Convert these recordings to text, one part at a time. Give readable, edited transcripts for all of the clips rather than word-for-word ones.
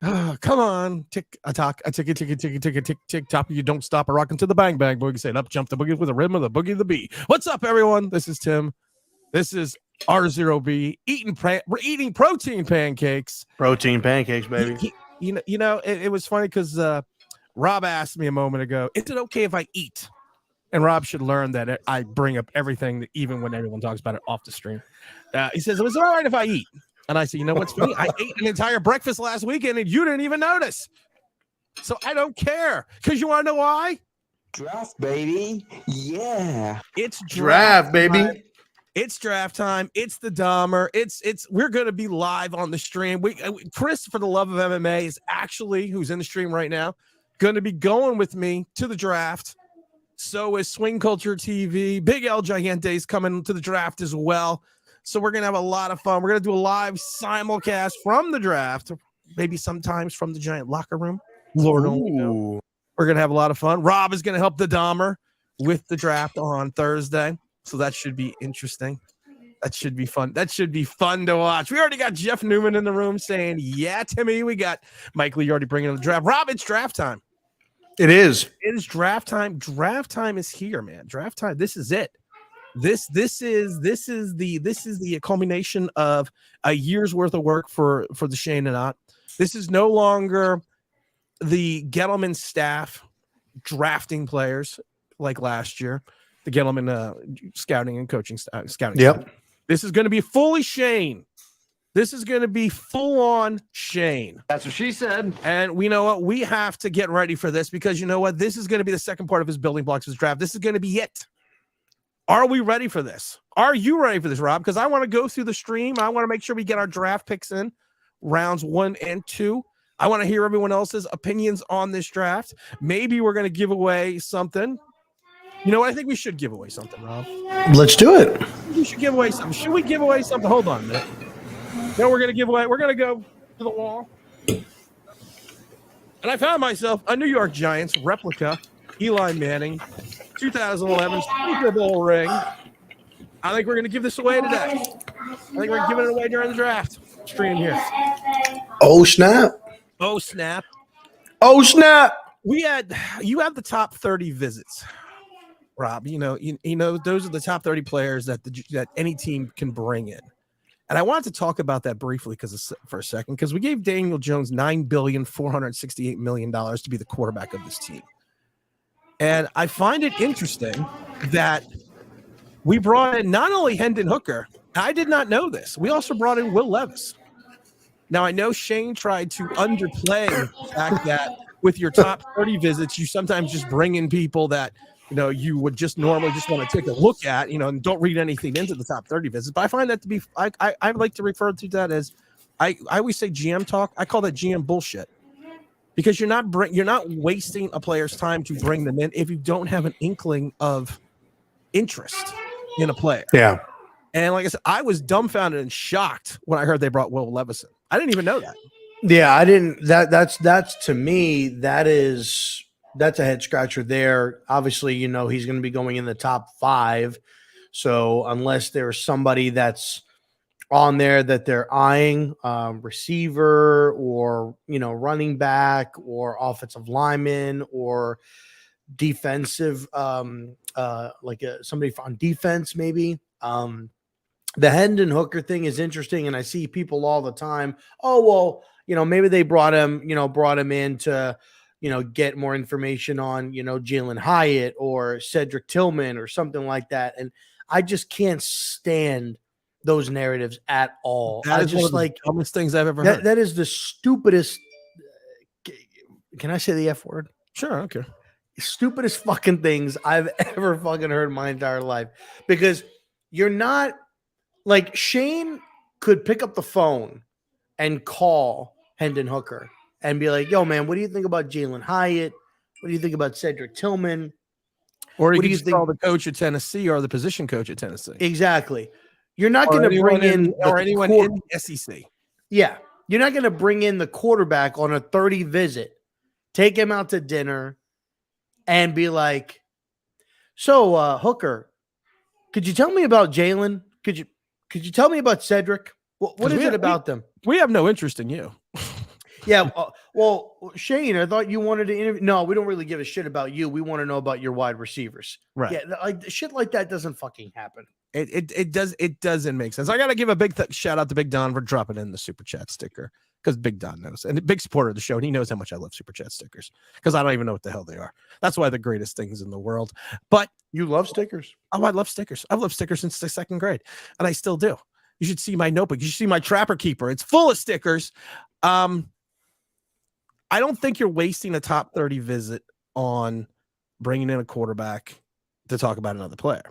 Come on, tick a tock, a tick, tick, tick, tick, tick, tick, top. You don't stop a rockin' to the bang bang boogie. Say up, jump the boogie with the rhythm of the boogie the bee. What's up, everyone? This is Tim. This is R0B we're eating protein pancakes. Protein pancakes, baby. It was funny because Rob asked me a moment ago, is it okay if I eat? And Rob should learn that I bring up everything, that even when everyone talks about it off the stream. He says, is it all right if I eat? And I said, you know what's funny? I ate an entire breakfast last weekend and you didn't even notice. So I don't care. Because you want to know why? Draft, baby. Yeah. It's draft baby. Time. It's draft time. It's the Dahmer. We're going to be live on the stream. Chris, for the love of MMA, is actually, who's in the stream right now, going to be going with me to the draft. So is Swing Culture TV. Big El Gigante is coming to the draft as well. So we're going to have a lot of fun. We're going to do a live simulcast from the draft, maybe sometimes from the giant locker room. Lord only knows. We're going to have a lot of fun. Rob is going to help the Dahmer with the draft on Thursday. So that should be interesting. That should be fun. That should be fun to watch. We already got Jeff Newman in the room saying, yeah, Timmy. We got Mike Lee already bringing in the draft. Rob, it's draft time. It is. It is draft time. Draft time is here, man. Draft time. This is it. This is the culmination of a year's worth of work for the Shane and Ott. This is no longer the Gettleman staff drafting players like last year. The Gettleman scouting and coaching scouting. Yep. Staff. This is going to be fully Shane. This is going to be full on Shane. That's what she said. And we know what? We have to get ready for this because you know what? This is going to be the second part of his building blocks of his draft. This is going to be it. Are we ready for this? Are you ready for this, Rob? Because I want to go through the stream. I want to make sure we get our draft picks in rounds 1 and 2. I want to hear everyone else's opinions on this draft. Maybe we're going to give away something. You know what? I think we should give away something, Rob. Let's do it. We should give away something. Should we give away something? Hold on a minute. No, we're going to give away. We're going to go to the wall. And I found myself a New York Giants replica Eli Manning 2011 Super Bowl ring. I think we're going to give this away today. I think we're giving it away during the draft stream here. Oh, snap. Oh, snap. Oh, snap. You have the top 30 visits, Rob. You know, those are the top 30 players that any team can bring in. And I wanted to talk about that briefly for a second, because we gave Daniel Jones $9,468 million to be the quarterback of this team. And I find it interesting that we brought in not only Hendon Hooker, I did not know this. We also brought in Will Levis. Now, I know Shane tried to underplay the fact that with your top 30 visits, you sometimes just bring in people that, you would just normally just want to take a look at, and don't read anything into the top 30 visits. But I find that to be, I like to refer to that as, I always say GM talk. I call that GM bullshit. Because you're not wasting a player's time to bring them in if you don't have an inkling of interest in a player. Yeah. And like I said, I was dumbfounded and shocked when I heard they brought Will Levison. I didn't even know that. Yeah, I didn't. That's to me, that's a head scratcher there. Obviously, he's going to be going in the top 5. So unless there's somebody that's on there that they're eyeing, receiver or, running back or offensive lineman or defensive, somebody on defense, maybe. The Hendon Hooker thing is interesting. And I see people all the time. Oh, well, maybe they brought him in to, get more information on, Jalen Hyatt or Cedric Tillman or something like that. And I just can't stand those narratives at all. That is just one of the dumbest things I've ever heard. That is the stupidest. Can I say the F word? Sure, okay. Stupidest fucking things I've ever fucking heard in my entire life. Because you're not like Shane could pick up the phone and call Hendon Hooker and be like, yo, man, what do you think about Jalen Hyatt? What do you think about Cedric Tillman? Or you could call the coach at Tennessee or the position coach at Tennessee. Exactly. You're not going to bring in anyone in the SEC. Yeah. You're not going to bring in the quarterback on a 30 visit, take him out to dinner, and be like, so, Hooker, could you tell me about Jalen? Could you tell me about Cedric? What is it about them? We have no interest in you. Yeah. Well, Shane, I thought you wanted to interview. No, we don't really give a shit about you. We want to know about your wide receivers. Right. Yeah. Like shit like that doesn't fucking happen. It doesn't make sense. I got to give a big shout out to Big Don for dropping in the super chat sticker because Big Don knows and a big supporter of the show. And he knows how much I love super chat stickers because I don't even know what the hell they are. That's why they're the greatest things in the world. But you love stickers. Oh, I love stickers. I've loved stickers since the second grade, and I still do. You should see my notebook. You should see my Trapper Keeper. It's full of stickers. I don't think you're wasting a top 30 visit on bringing in a quarterback to talk about another player.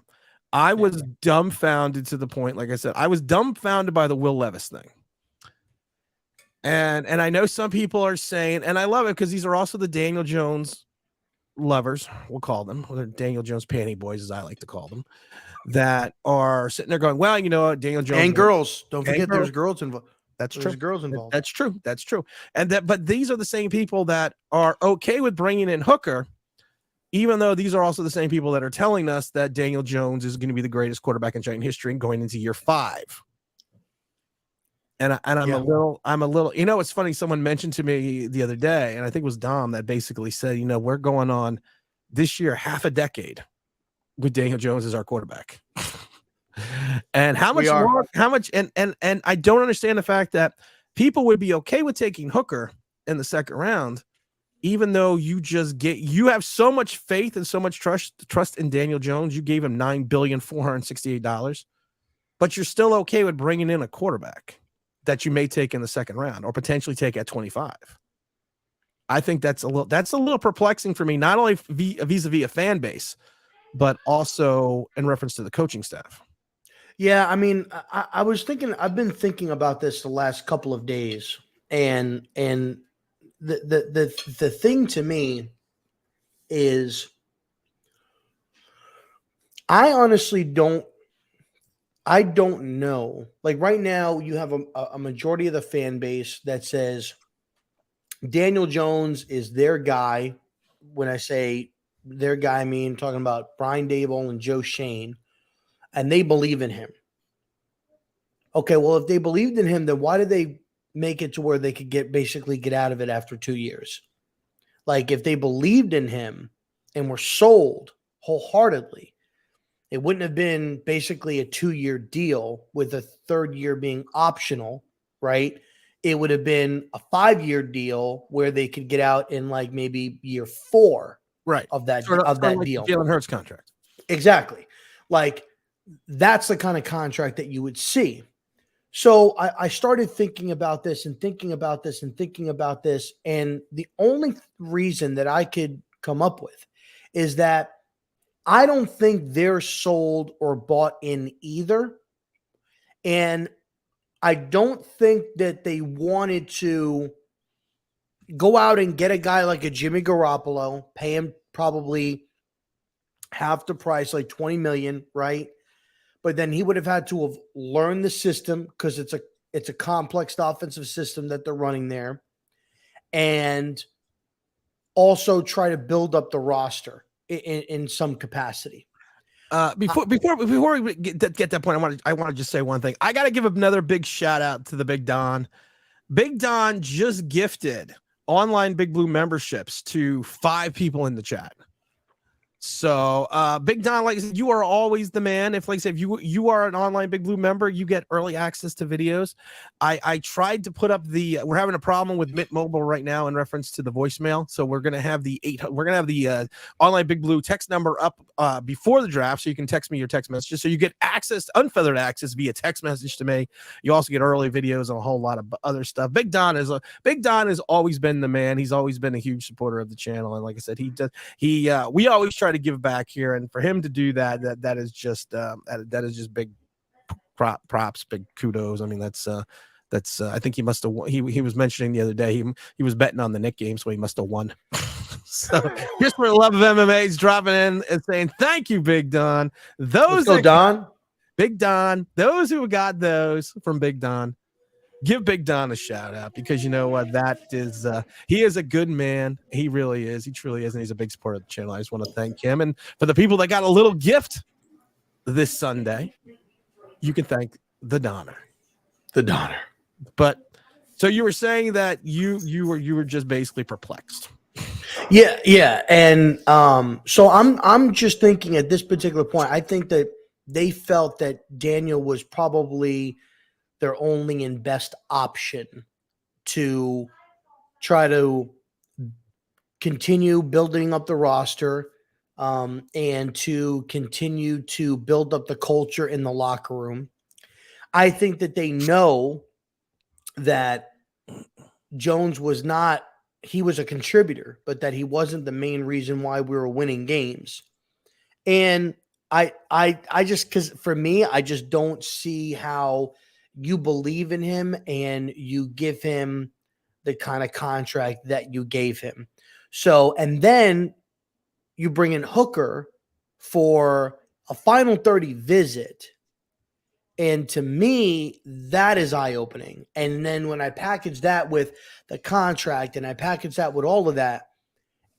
I was dumbfounded to the point, like I said, I was dumbfounded by the Will Levis thing. And I know some people are saying, and I love it because these are also the Daniel Jones lovers, we'll call them, or Daniel Jones panty boys, as I like to call them, that are sitting there going, well, you know what, Daniel Jones. And girls. Don't forget girls. there's girls involved. That's There's true. girls involved. That's true. That's true. And but these are the same people that are okay with bringing in Hooker, even though these are also the same people that are telling us that Daniel Jones is going to be the greatest quarterback in Giant history and going into year 5. And I'm a little, you know, it's funny. Someone mentioned to me the other day, and I think it was Dom that basically said, you know, we're going on this year half a decade with Daniel Jones as our quarterback. And how much and I don't understand the fact that people would be okay with taking Hooker in the second round, even though you have so much faith and so much trust in Daniel Jones. You gave him $9,468,000, but you're still okay with bringing in a quarterback that you may take in the second round or potentially take at 25. I think that's a little perplexing for me, not only vis-a-vis a fan base, but also in reference to the coaching staff. Yeah, I mean, I was thinking. I've been thinking about this the last couple of days, and the thing to me is, I honestly don't know. Like right now, you have a majority of the fan base that says Daniel Jones is their guy. When I say their guy, I mean talking about Brian Daboll and Joe Shane, and they believe in him. Okay, well, if they believed in him, then why did they make it to where they could get out of it after 2 years? Like if they believed in him and were sold wholeheartedly, it wouldn't have been basically a 2-year deal with a third year being optional, right? It would have been a 5-year deal where they could get out in like maybe year 4 right of that like deal. Jalen Hurts contract. Exactly. Like that's the kind of contract that you would see. So I started thinking about this and thinking about this and thinking about this. And the only reason that I could come up with is that I don't think they're sold or bought in either. And I don't think that they wanted to go out and get a guy like a Jimmy Garoppolo, pay him probably half the price, like $20 million, right? But then he would have had to have learned the system because it's a complex offensive system that they're running there, and also try to build up the roster in some capacity. Before we get that point, I want to just say one thing. I got to give another big shout out to the Big Don. Big Don just gifted online Big Blue memberships to 5 people in the chat. So Big Don, like I said, you are always the man. If like I said, if you are an online Big Blue member, you get early access to videos. I tried to put up we're having a problem with Mint Mobile right now in reference to the voicemail. So we're gonna have the online Big Blue text number up before the draft, so you can text me your text messages. So you get unfeathered access via text message to me. You also get early videos and a whole lot of other stuff. Big Don has always been the man. He's always been a huge supporter of the channel, and like I said, we always try to give back here, and for him to do that is just big props, big kudos. I mean, that's I think he must have won. He was mentioning the other day he was betting on the Knick game, so he must have won. So just for the love of MMA, he's dropping in and saying thank you, Big Don. Let's go, Don. Big Don, those who got those from Big Don, give Big Don a shout out, because you know what, that is he is a good man. He really is. He truly is, and he's a big supporter of the channel. I just want to thank him, and for the people that got a little gift this Sunday, you can thank the Donner. The Donner. But So you were saying that you were just basically perplexed. Yeah, and so I'm just thinking at this particular point, I think that they felt that Daniel was probably their only and best option to try to continue building up the roster, and to continue to build up the culture in the locker room. I think that they know that Jones was not, he was a contributor, but that he wasn't the main reason why we were winning games. And I just, because for me, I just don't see how you believe in him and you give him the kind of contract that you gave him. So, and then you bring in Hooker for a final 30 visit. And to me, that is eye opening. And then when I package that with the contract and I package that with all of that,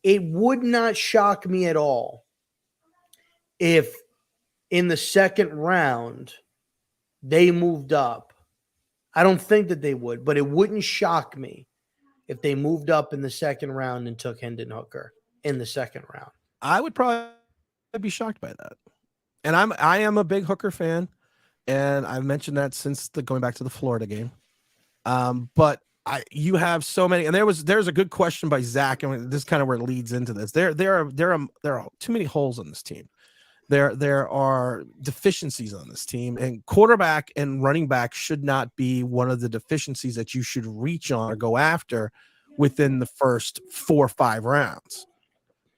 it would not shock me at all if in the second round they moved up. I don't think that they would, but it wouldn't shock me if they moved up in the second round and took Hendon Hooker in the second round. I would probably be shocked by that. And I am a big Hooker fan, and I've mentioned that since going back to the Florida game. But you have so many, and there's a good question by Zach, and this is kind of where it leads into this. There are too many holes on this team. There are deficiencies on this team, and quarterback and running back should not be one of the deficiencies that you should reach on or go after within the first 4 or 5 rounds,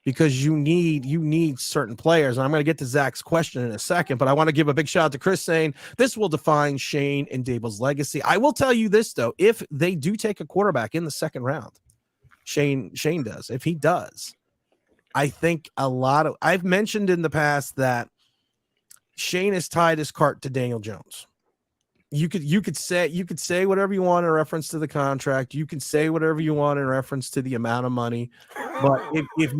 because you need certain players. And I'm going to get to Zach's question in a second, but I want to give a big shout out to Chris saying this will define Shane and Dable's legacy. I will tell you this though, if they do take a quarterback in the second round, Shane does. If he does, I think I've mentioned in the past that Shane has tied his cart to Daniel Jones. You could say whatever you want in reference to the contract. You can say whatever you want in reference to the amount of money. But if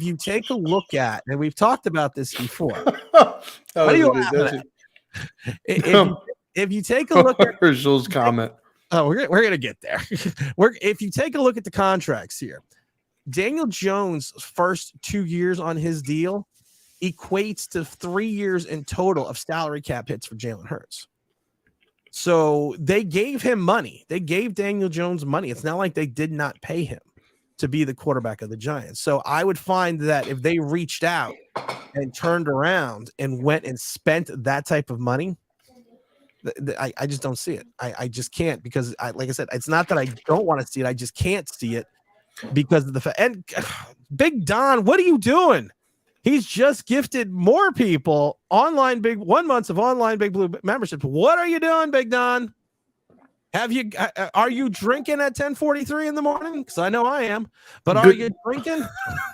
you take a look at, and we've talked about this before, what are you laughing at? If you take a look at Herschel's comment, we're gonna get there. If you take a look at the contracts here, Daniel Jones' first 2 years on his deal equates to 3 years in total of salary cap hits for Jalen Hurts. So they gave him money. They gave Daniel Jones money. It's not like they did not pay him to be the quarterback of the Giants. So I would find that if they reached out and turned around and went and spent that type of money, I just don't see it. I just can't, because like I said, it's not that I don't want to see it. I just can't see it because of the and Big Don, what are you doing? He's just gifted more people 1 month of online Big Blue membership. What are you doing, Big Don? Are you drinking at 10:43 in the morning? Because I know I am. But are you drinking?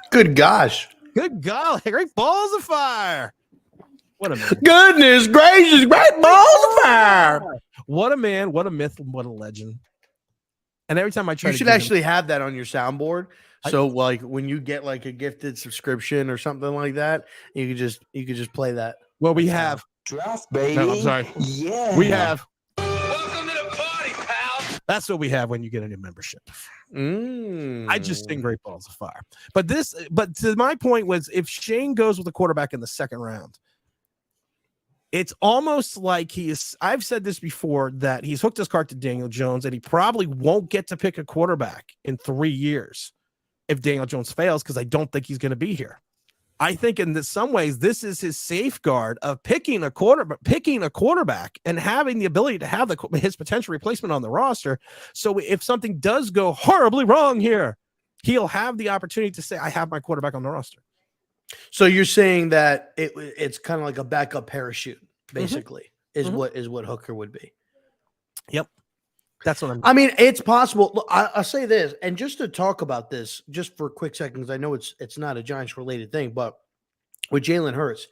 Good gosh. Good golly, great balls of fire. What a man. Goodness gracious, great balls of fire. What a man, what a myth, what a legend. And every time I try, you should actually have that on your soundboard. So like when you get like a gifted subscription or something like that, you could just play that. Well, we have Draft, baby. No, I'm sorry. Yeah. We have. Welcome to the party, pal. That's what we have when you get a new membership. I just sing great balls of fire. But to my point was, if Shane goes with a quarterback in the second round, it's almost like I've said this before, that he's hooked his cart to Daniel Jones, and he probably won't get to pick a quarterback in 3 years if Daniel Jones fails, because I don't think he's going to be here. I think in some ways, this is his safeguard of picking a quarterback and having the ability to have his potential replacement on the roster. So if something does go horribly wrong here, he'll have the opportunity to say, I have my quarterback on the roster. So you're saying that it's kind of like a backup parachute, basically, is what Hooker would be. Yep. That's what I mean, it's possible. Look, I'll say this, and just to talk about this, just for a quick second, because I know it's not a Giants related thing, but with Jalen Hurts,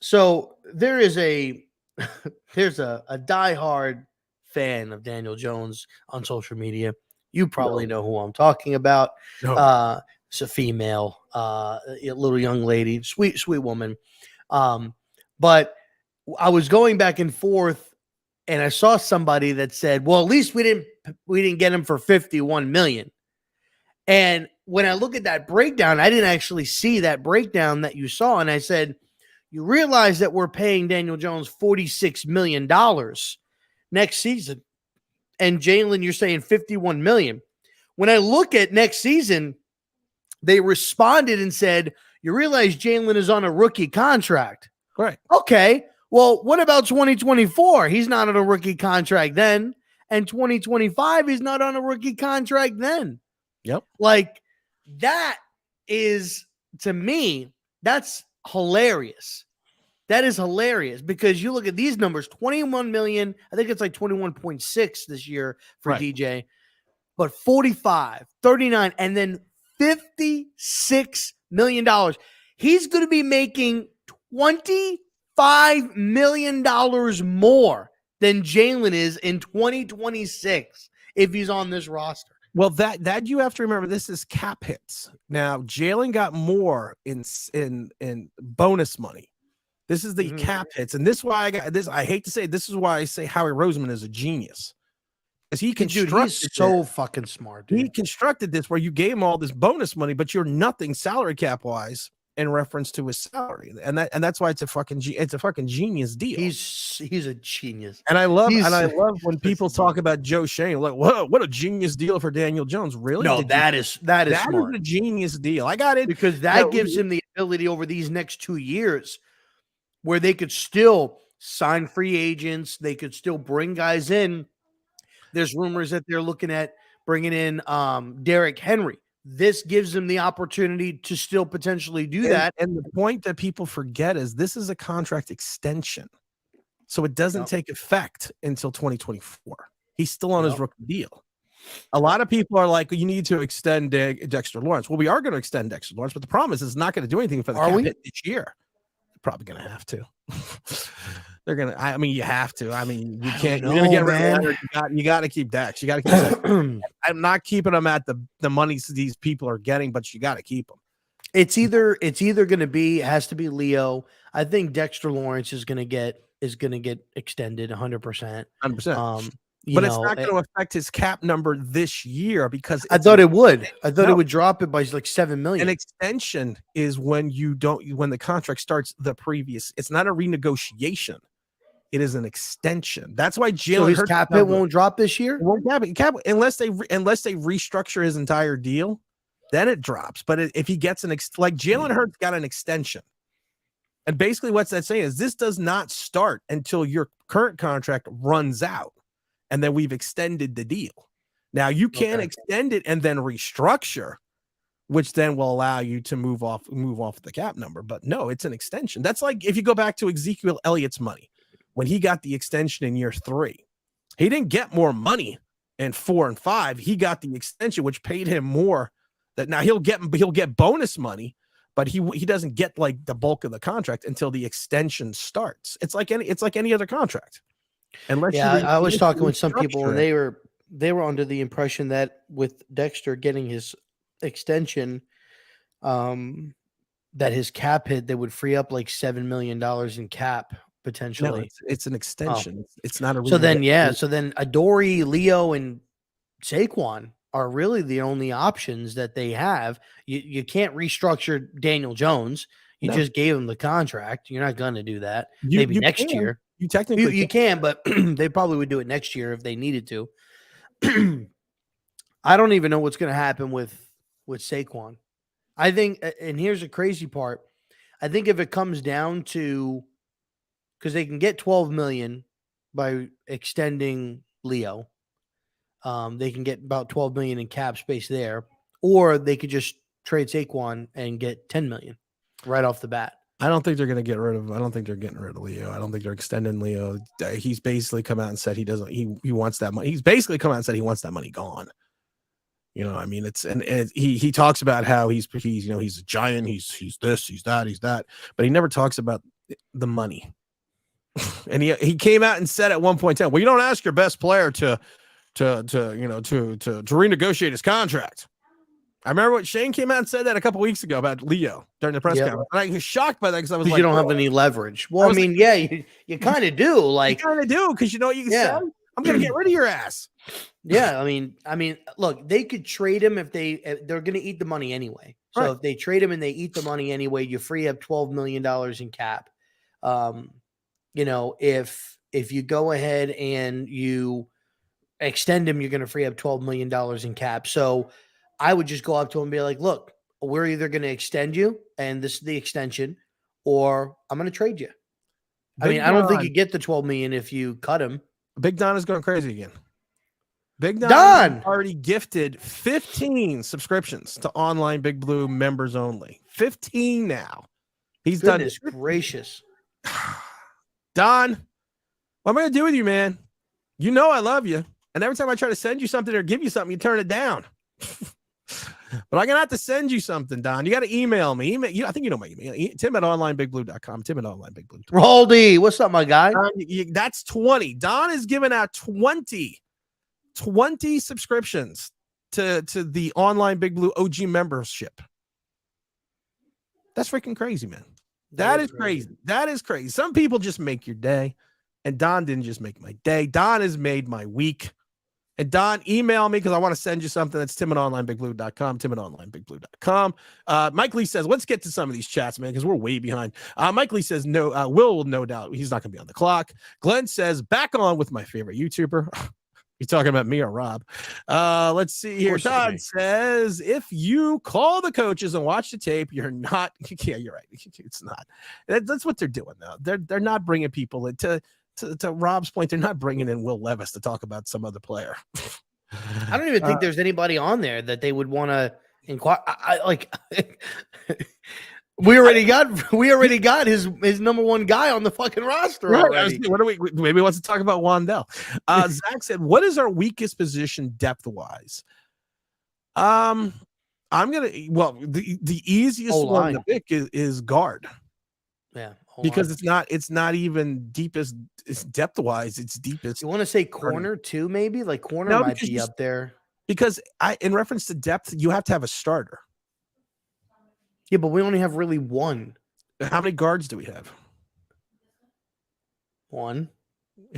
so there's a diehard fan of Daniel Jones on social media. You probably know who I'm talking about. No. It's a female, a little young lady, sweet woman. But I was going back and forth and I saw somebody that said, "Well, at least we didn't get him for 51 million." And when I look at that breakdown, I didn't actually see that breakdown that you saw, and I said, "You realize that we're paying Daniel Jones $46 million next season, and Jalen, you're saying 51 million." When I look at next season, they responded and said, "You realize Jalen is on a rookie contract." Right. Okay. Well, what about 2024? He's not on a rookie contract then. And 2025, he's not on a rookie contract then. Yep. Like, that is, to me, that's hilarious. That is hilarious because you look at these numbers, 21 million. I think it's like 21.6 this year for Right. DJ, but 45, 39, and then $56 million. He's going to be making $25 million more than Jalen is in 2026 if he's on this roster. Well, that you have to remember, this is cap hits. Now, Jalen got more in bonus money. This is the cap hits, and this is why I got this. I hate to say it, this is why I say Howie Roseman is a genius, because he constructed. He's so fucking smart. Dude. He constructed this where you gave him all this bonus money, but you're nothing salary cap wise in reference to his salary, and that's why it's a fucking genius deal. He's a genius, and I love when people talk about Joe Shane, like, whoa, what a genius deal for Daniel Jones. Really? No, that is smart. Is a genius deal. I got it because that gives him the ability over these next 2 years where they could still sign free agents, they could still bring guys in. There's rumors that they're looking at bringing in Derrick Henry. This gives them the opportunity to still potentially do that. And the point that people forget is this is a contract extension. So it doesn't take effect until 2024. He's still on his rookie deal. A lot of people are like, you need to extend Dexter Lawrence. Well, we are going to extend Dexter Lawrence, but the problem is it's not going to do anything for the cap hit this year. Probably going to have to. They're gonna. I mean, you have to. I mean, you can't. You're gonna get rid of Leonard. You got to keep Dex. You got to keep. I'm not keeping them at the money these people are getting, but you got to keep them. It's either going to be. It has to be Leo. I think Dexter Lawrence is going to get extended 100%. 100%. But it's not going to affect his cap number this year because I thought it would. I thought it would drop it by like $7 million. An extension is when when the contract starts the previous. It's not a renegotiation. It is an extension. That's why Jalen Hurts cap hit won't drop this year. It won't cap unless they restructure his entire deal. Then it drops. But if he gets like Jalen Hurts got an extension, and basically what's that saying is this does not start until your current contract runs out. And then we've extended the deal. Now you can extend it and then restructure, which then will allow you to move off the cap number. But no, it's an extension. That's like if you go back to Ezekiel Elliott's money when he got the extension in year 3, he didn't get more money in 4 and 5. He got the extension, which paid him more. That now he'll get bonus money, but he doesn't get like the bulk of the contract until the extension starts. It's like any other contract. I was talking with some people and they were under the impression that with Dexter getting his extension, that his cap hit, they would free up like $7 million in cap potentially. No, it's an extension. It's not a. So then Adoree, Leo, and Saquon are really the only options that they have. You can't restructure Daniel Jones. You just gave him the contract. You're not going to do that. Maybe next year. You technically you can, but they probably would do it next year if they needed to. I don't even know what's going to happen with Saquon. I think, and here's the crazy part. I think if it comes down to, because they can get $12 million by extending Leo, they can get about $12 million in cap space there, or they could just trade Saquon and get $10 million right off the bat. I don't think they're going to get rid of. I don't think they're getting rid of Leo. I don't think they're extending Leo. He's basically come out and said he doesn't. He wants that money. He's basically come out and said he wants that money gone. You know, I mean, it's and he talks about how he's a giant. He's this, he's that, but he never talks about the money. And he came out and said at one point in time, well, you don't ask your best player to renegotiate his contract. I remember what Shane came out and said that a couple weeks ago about Leo during the press Yep. conference. And I was shocked by that because I was Because like, you don't have "Bro, any leverage. Well, I was mean, like, yeah, you kind of do. you Like, kind of do because you know what you can Yeah. say? I'm going to get rid of your ass. yeah, I mean, look, they could trade him if they're going to eat the money anyway. So Right. if they trade him and they eat the money anyway, you free up $12 million in cap. You know, if you go ahead and you extend him, you're going to free up $12 million in cap. So I would just go up to him and be like, look, we're either going to extend you and this is the extension, or I'm going to trade you. I mean, I don't think you get the 12 million if you cut him. Big Don is going crazy again. Big Don Don already gifted 15 subscriptions to online Big Blue members only. 15 now. He's Goodness gracious. Don, what am I going to do with you, man? You know I love you. And every time I try to send you something or give you something, you turn it down. But I'm going to have to send you something, Don. You got to email me. I think you know my email. Tim@onlinebigbblue.com. Tim@onlinebigbblue. Roldy, what's up, my guy? That's 20. Don is giving out 20 subscriptions to the online Big Blue OG membership. That's freaking crazy, man. That is crazy. That is crazy. Some people just make your day, and Don didn't just make my day. Don has made my week. And Don, email me because I want to send you something. That's Tim@onlinebigbblue.com. Tim@onlinebigbblue.com. Mike Lee says, let's get to some of these chats, man, because we're way behind. Mike Lee says, no, Will no doubt. He's not going to be on the clock. Glenn says, back on with my favorite YouTuber. You talking about me or Rob? Let's see here. Todd says, if you call the coaches and watch the tape, you're not. Yeah, you're right. It's not. That's what they're doing now. They're not bringing people into. To Rob's point, they're not bringing in Will Levis to talk about some other player. I don't even think there's anybody on there that they would want to inquire. We already got his number one guy on the fucking roster. Right. Already. Maybe he wants to talk about Wandell. Zach said, what is our weakest position depth wise? The easiest one to pick is guard. Yeah. Because it's not even deepest, it's depth wise, it's deepest. You want to say corner too, maybe? Like corner might be up there. Because in reference to depth, you have to have a starter. Yeah, but we only have really one. How many guards do we have? One.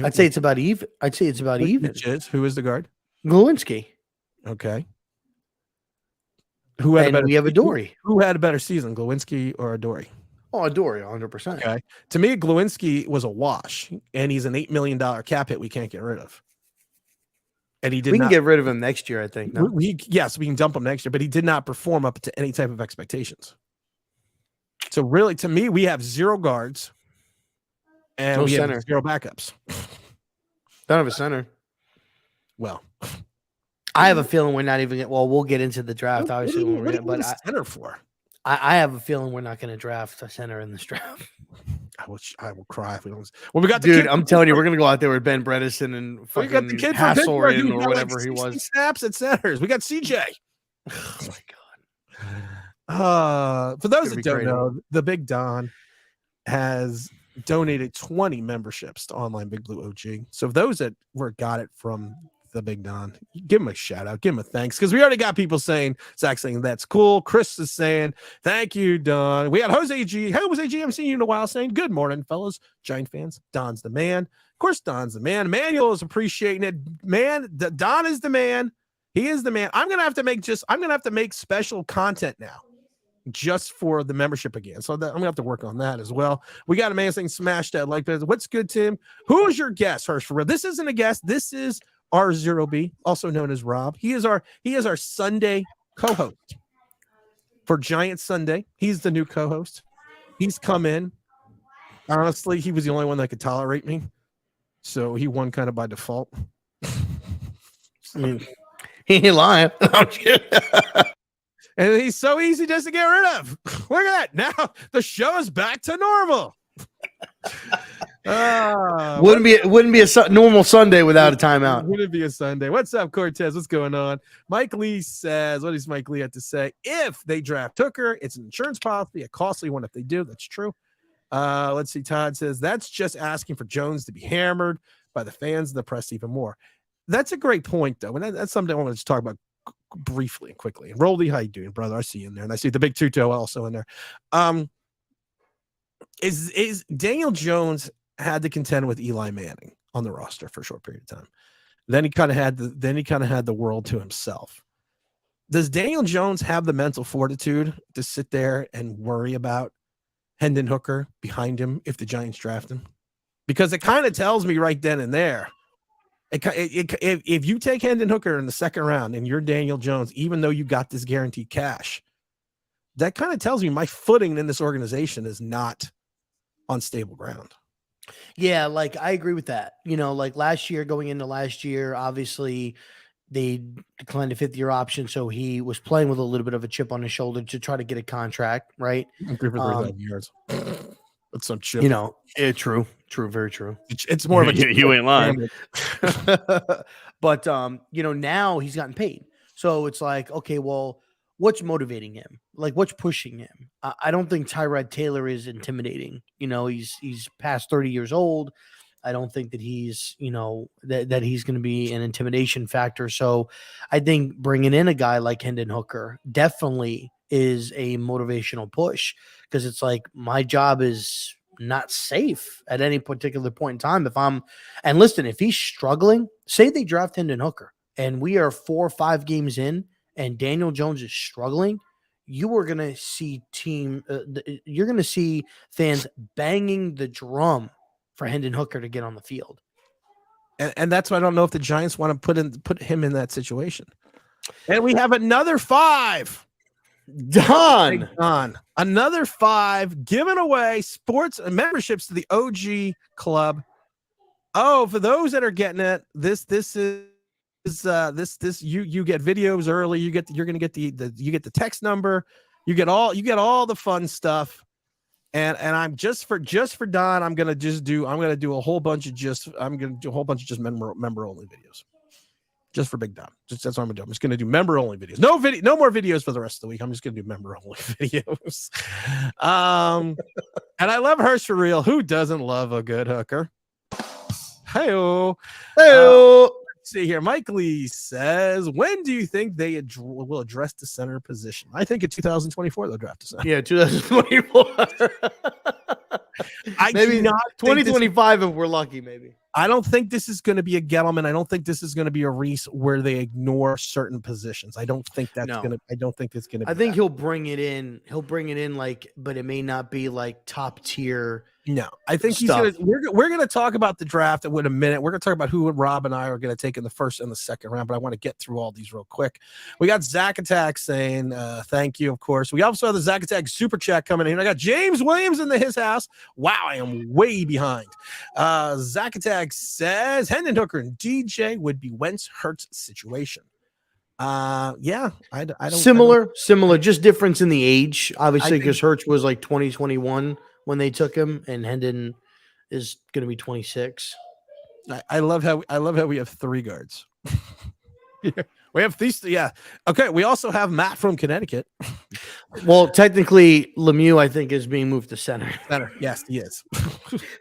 I'd say it's about even. Who is the guard? Glowinski. Okay. We have Adoree. Who had a better season, Glowinski or Adoree? Oh, Adoree, 100%. Okay. To me, Glowinski was a wash, and he's an $8 million cap hit we can't get rid of. And he did. We can get rid of him next year, I think. No? Yes, we can dump him next year, but he did not perform up to any type of expectations. So really, to me, we have 0 guards, and we have 0 backups. Don't have a center. Well, I have a feeling we're not even. We'll get into the draft, obviously. What do you need a center for? I have a feeling we're not going to draft a center in this draft. I will cry if we don't. Well, we got the dude. kid I'm telling you, we're going to go out there with Ben Bredesen and fucking got the kid Hasselman or whatever he was. Snaps at centers. We got CJ. Oh my god. For those that don't know, the Big Don has donated 20 memberships to Online Big Blue OG. So those that got it from the Big Don, give him a shout out, give him a thanks, because we already got people saying, Zach saying that's cool. Chris is saying thank you, Don. We got Jose G. Hey, Jose G, I'm seeing you in a while, saying good morning, fellas, Giant fans. Don's the man. Of course, Don's the man. Manuel is appreciating it, man. Don is the man. He is the man. I'm gonna have to make special content now, just for the membership again. So I'm gonna have to work on that as well. We got a man saying smash that like this. What's good, Tim? Who is your guest, Hirsch? For real, this isn't a guest. This is R0B, also known as Rob. He is our Sunday co-host for Giant Sunday. He's the new co-host. He's come in. Honestly, he was the only one that could tolerate me, so he won kind of by default. I mean, he ain't lying. And he's so easy just to get rid of. Look at that. Now the show is back to normal. Wouldn't be a normal Sunday without a timeout. Wouldn't be a Sunday. What's up, Cortez? What's going on? Mike Lee says, what does Mike Lee have to say? If they draft Hooker, it's an insurance policy, a costly one if they do. That's true. Let's see. Todd says that's just asking for Jones to be hammered by the fans and the press even more. That's a great point, though. And that's something I want to talk about briefly and quickly. And Roldy, how you doing, brother? I see you in there, and I see the big Tuto also in there. Is Daniel Jones had to contend with Eli Manning on the roster for a short period of time. Then he kind of had the world to himself. Does Daniel Jones have the mental fortitude to sit there and worry about Hendon Hooker behind him if the Giants draft him? Because it kind of tells me right then and there, if you take Hendon Hooker in the second round and you're Daniel Jones, even though you got this guaranteed cash, that kind of tells me my footing in this organization is not on stable ground. Yeah, like I agree with that. Like going into last year, obviously they declined a 5th-year option, so he was playing with a little bit of a chip on his shoulder to try to get a contract, right? 3 for 3,000 yards. That's some chip. True, very true. It's more of a you ain't lying. But now he's gotten paid, so it's like, okay, well, what's motivating him? Like, what's pushing him? I don't think Tyrod Taylor is intimidating. He's past 30 years old. I don't think that he's, that he's going to be an intimidation factor. So I think bringing in a guy like Hendon Hooker definitely is a motivational push, because it's like, my job is not safe at any particular point in time. And listen, if he's struggling, say they draft Hendon Hooker and we are 4 or 5 games in and Daniel Jones is struggling, you are going to see you're going to see fans banging the drum for Hendon Hooker to get on the field. And that's why I don't know if the Giants want to put him in that situation. And we have another 5. Done. Another 5 giving away sports memberships to the OG club. Oh, for those that are getting it, this is you get videos early. You're going to get the text number. You get all the fun stuff. And I'm just for Don, I'm going to do a whole bunch of just member only videos. Just for Big Don. That's what I'm going to do. I'm just going to do member only videos. No more videos for the rest of the week. I'm just going to do member only videos. And I love Hurst for real. Who doesn't love a good hooker? Hey-o. Let's see here. Mike Lee says, when do you think they will address the center position? I think in 2024 they'll draft a center. Yeah, 2024. Maybe not 2025 if we're lucky, maybe. I don't think this is going to be a Gettleman. I don't think this is going to be a Reese where they ignore certain positions. I don't think it's going to be. I think he'll bring it in. He'll bring it in but it may not be like top tier. No, I think we're going to talk about the draft in a minute. We're going to talk about who Rob and I are going to take in the first and the second round, but I want to get through all these real quick. We got Zach Attack saying, thank you, of course. We also have the Zach Attack super chat coming in. I got James Williams in his house. Wow, I am way behind. Zach Attack says Hendon Hooker and DJ would be Wentz Hurts situation. Yeah, I don't. Similar, just difference in the age, obviously, because Hurts was like 2021 when they took him, and Hendon is going to be 26. I love how we have 3 guards. Yeah, we have these. Yeah. Okay. We also have Matt from Connecticut. Well, technically, Lemieux, I think, is being moved to center. Yes, he is.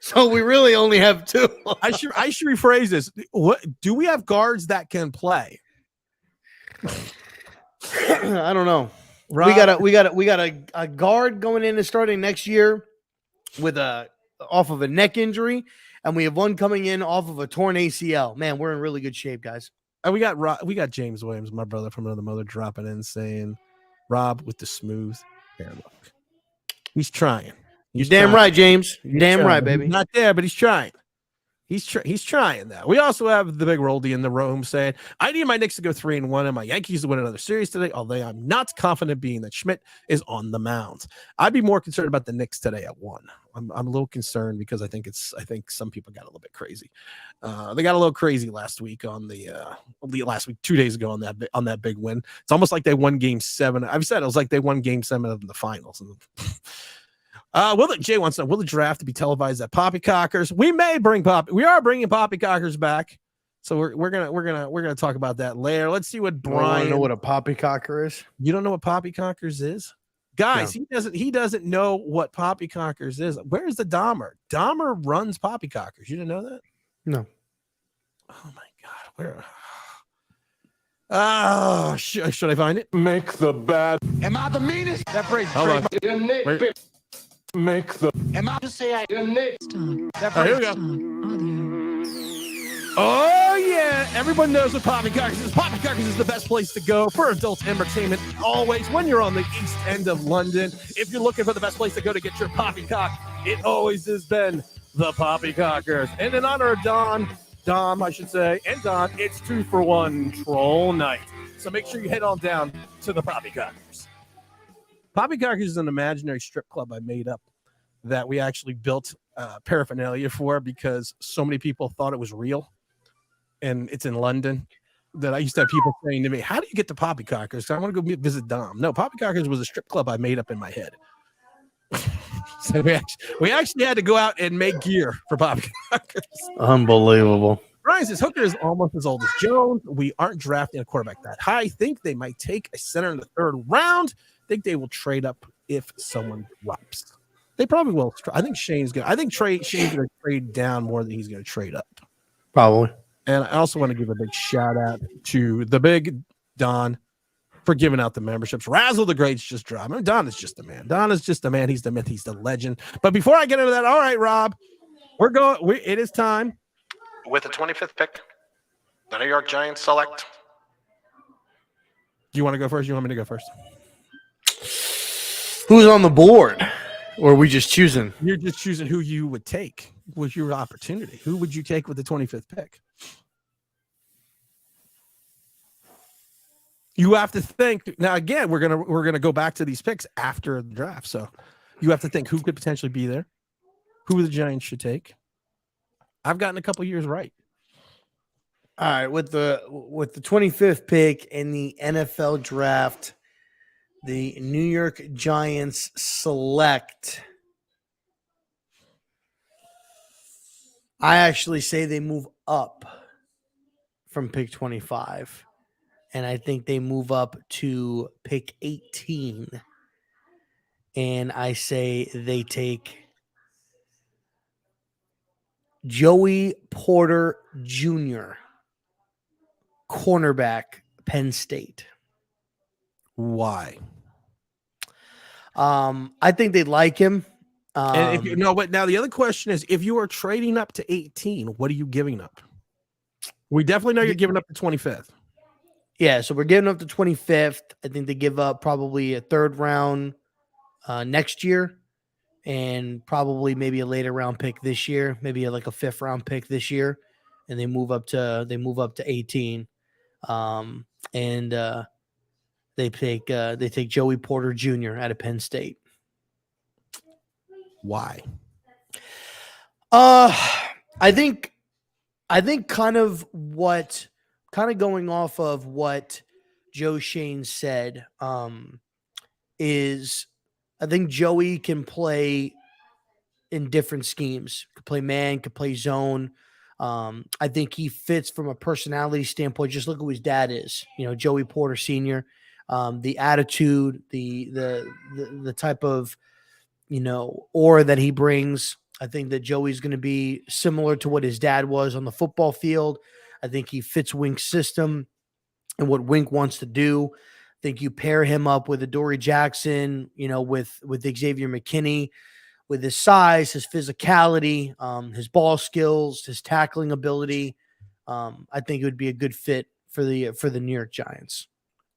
So we really only have 2. I should rephrase this. What do we have guards that can play? I don't know. Rob, We got a guard going in and starting next year with off of a neck injury, and we have one coming in off of a torn ACL. Man, we're in really good shape, guys. And we got James Williams, my brother from another mother, dropping in saying, Rob with the smooth hair look. He's trying. You're damn right, James. You're damn right, baby. He's not there, but he's trying. He's trying that. We also have the big Roldy in the room saying, I need my Knicks to go 3-1 and my Yankees to win another series today, although I'm not confident being that Schmidt is on the mound. I'd be more concerned about the Knicks today at 1. I'm a little concerned because I think some people got a little bit crazy. They got a little crazy last week 2 days ago on that big win. It's almost like they won Game 7. I've said it was like they won Game 7 of the finals. Jay wants to know, will the draft be televised at Poppycockers? We may bring We are bringing Poppycockers back, so we're gonna talk about that later. Let's see what Brian. Know what a Poppycocker is? You don't know what Poppycockers is, guys? No. He doesn't know what Poppycockers is. Where's the Dahmer? Dahmer runs Poppycockers. You didn't know that? No. Oh my God, where? Oh, should I find it? Make the bad. Am I the meanest? That phrase. Hold on. Wait. Make the. Am I to say I That here we go. Oh, yeah. Everyone knows what Poppycockers is. Poppycockers is the best place to go for adult entertainment always when you're on the east end of London. If you're looking for the best place to go to get your poppycock, it always has been the Poppycockers. And in honor of Dom, I should say, and Don, it's 2-for-1 troll night. So make sure you head on down to the Poppycockers. Poppycockers is an imaginary strip club I made up that we actually built paraphernalia for because so many people thought it was real. And it's in London that I used to have people saying to me, how do you get to Poppycockers? I want to go visit Dom. No, Poppycockers was a strip club I made up in my head. So we actually had to go out and make gear for Poppycockers. Unbelievable. Ryan says Hooker is almost as old as Jones. We aren't drafting a quarterback that high. I think they might take a center in the 3rd round. I think they will trade up if someone drops. They probably will. I think Shane's going to trade down more than he's going to trade up. Probably. And I also want to give a big shout out to the big Don for giving out the memberships. Razzle the Greats just dropped. I mean, Don is just a man. Don is just a man. He's the myth. He's the legend. But before I get into that, all right, Rob, it is time. With the 25th pick, the New York Giants select. Do you want to go first? You want me to go first? Who's on the board? Or are we just choosing? You're just choosing who you would take with your opportunity. Who would you take with the 25th pick? You have to think. Now, again, we're gonna go back to these picks after the draft. So you have to think who could potentially be there, who the Giants should take. I've gotten a couple years right. All right, with the 25th pick in the NFL draft, the New York Giants select. I actually say they move up from pick 25. And I think they move up to pick 18. And I say they take Joey Porter Jr., cornerback, Penn State. Why? I think they like him. And but now the other question is, if you are trading up to 18, what are you giving up? We definitely know you're giving up the 25th. Yeah, so we're giving up the 25th. I think they give up probably a 3rd round next year, and probably maybe a later round pick this year, maybe like a 5th round pick this year, and they move up to 18, and they take Joey Porter Jr. out of Penn State. Why? I think kind of going off of what Joe Shane said, is I think Joey can play in different schemes. Could play man, could play zone. I think he fits from a personality standpoint. Just look who his dad is. Joey Porter Sr. The attitude, the type of aura that he brings. I think that Joey's going to be similar to what his dad was on the football field. I think he fits Wink's system and what Wink wants to do. I think you pair him up with Adoree Jackson, with Xavier McKinney, with his size, his physicality, his ball skills, his tackling ability. I think it would be a good fit for the New York Giants.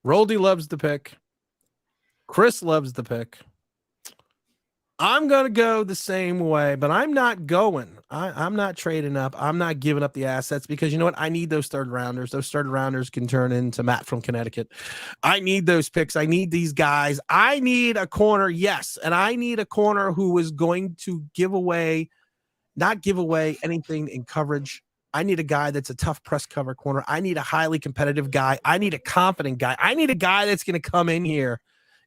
Roldy loves the pick. Chris loves the pick. I'm going to go the same way, but I'm not going. I'm not trading up. I'm not giving up the assets because you know what? I need those 3rd rounders. Those 3rd rounders can turn into Matt from Connecticut. I need those picks. I need these guys. I need a corner, yes, and I need a corner who is going to not give away anything in coverage. I need a guy that's a tough press cover corner. I need a highly competitive guy. I need a confident guy. I need a guy that's going to come in here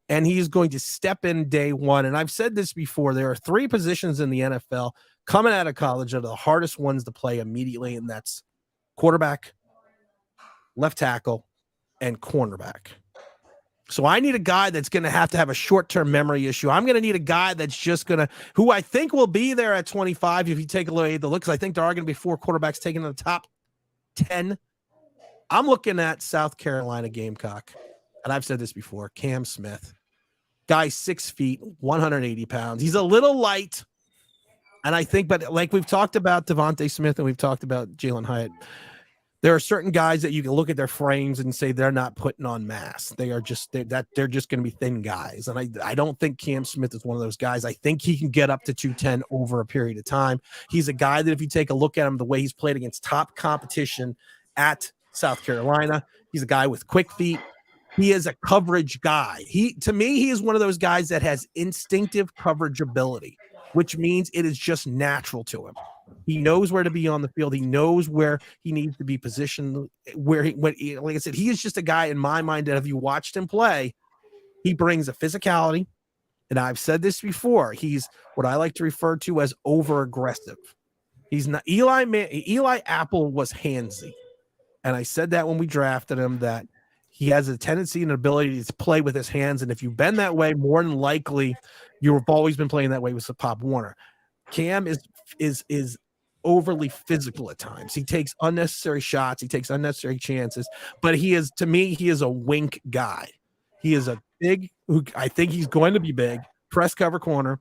and he's going to step in day one. And I've said this before. There are 3 positions in the NFL coming out of college that are the hardest ones to play immediately, and that's quarterback, left tackle, and cornerback. So I need a guy that's going to have a short-term memory issue. I'm going to need a guy that's just going to, who I think will be there at 25 if you take away the look, because I think there are going to be 4 quarterbacks taken in the top 10. I'm looking at South Carolina Gamecock, and I've said this before. Cam Smith, guy 6 feet, 180 pounds. He's a little light, and I think, but like we've talked about Devontae Smith and we've talked about Jalen Hyatt. There are certain guys that you can look at their frames and say they're not putting on mass. They are just they're just going to be thin guys, and I don't think Cam Smith is one of those guys. I think he can get up to 210 over a period of time. He's a guy that if you take a look at him, the way he's played against top competition at South Carolina, he's a guy with quick feet. He is a coverage guy. To me, he is one of those guys that has instinctive coverage ability, which means it is just natural to him. He knows where to be on the field. He knows where he needs to be positioned. Like I said, he is just a guy in my mind that if you watched him play, he brings a physicality. And I've said this before. He's what I like to refer to as over aggressive. He's not Eli Apple was handsy. And I said that when we drafted him, that he has a tendency and ability to play with his hands. And if you've been that way, more than likely, you've always been playing that way with Pop Warner. Cam is overly physical at times. He takes unnecessary shots. He takes unnecessary chances. But to me, he is a wink guy. He is a big, who I think he's going to be big, press cover corner,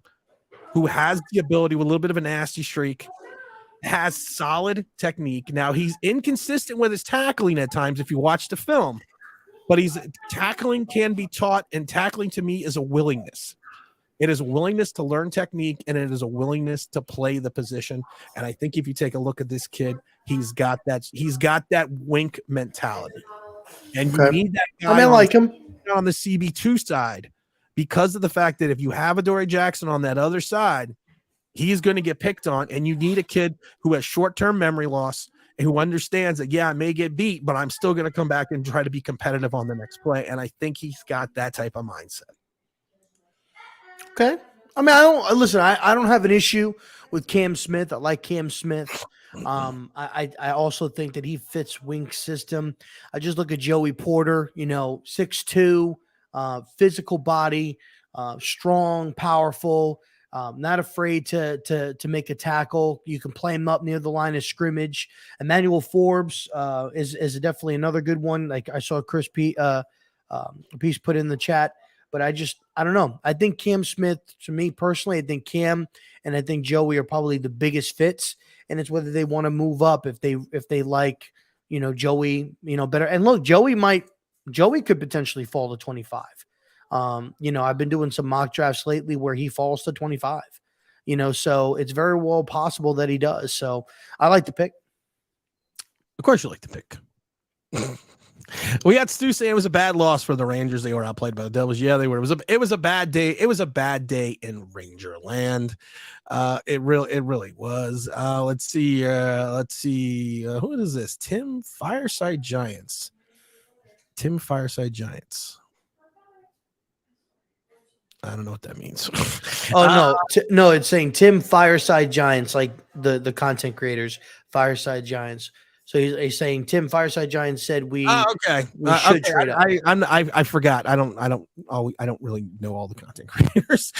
who has the ability with a little bit of a nasty streak, has solid technique. Now, he's inconsistent with his tackling at times if you watch the film. But tackling can be taught, and tackling to me is a willingness. It is a willingness to learn technique, and it is a willingness to play the position. And I think if you take a look at this kid, he's got that wink mentality. And you need that guy on the CB2 side, because of the fact that if you have Adoree Jackson on that other side, he's going to get picked on, and you need a kid who has short-term memory loss and who understands that, yeah, I may get beat, but I'm still going to come back and try to be competitive on the next play. And I think he's got that type of mindset. Okay. I mean, I don't have an issue with Cam Smith. I like Cam Smith. I also think that he fits Wink's system. I just look at Joey Porter, 6'2", physical body, strong, powerful, not afraid to make a tackle. You can play him up near the line of scrimmage. Emmanuel Forbes is definitely another good one. Like I saw Chris Piece put in the chat. But I don't know. I think Cam Smith, to me personally, I think Cam and I think Joey are probably the biggest fits. And it's whether they want to move up if they like, Joey, better. And look, Joey could potentially fall to 25. I've been doing some mock drafts lately where he falls to 25. So it's very well possible that he does. So I like the pick. Of course you like the pick. We got Stu saying it was a bad loss for the Rangers. They were outplayed by the Devils. Yeah, they were. It was a bad day. It was a bad day in Ranger land. It really was. Let's see. Who is this? Tim Fireside Giants. I don't know what that means. No, it's saying Tim Fireside Giants, like the content creators, Fireside Giants. So he's saying Tim Fireside Giants said we should trade up. I forgot. I don't really know all the content creators.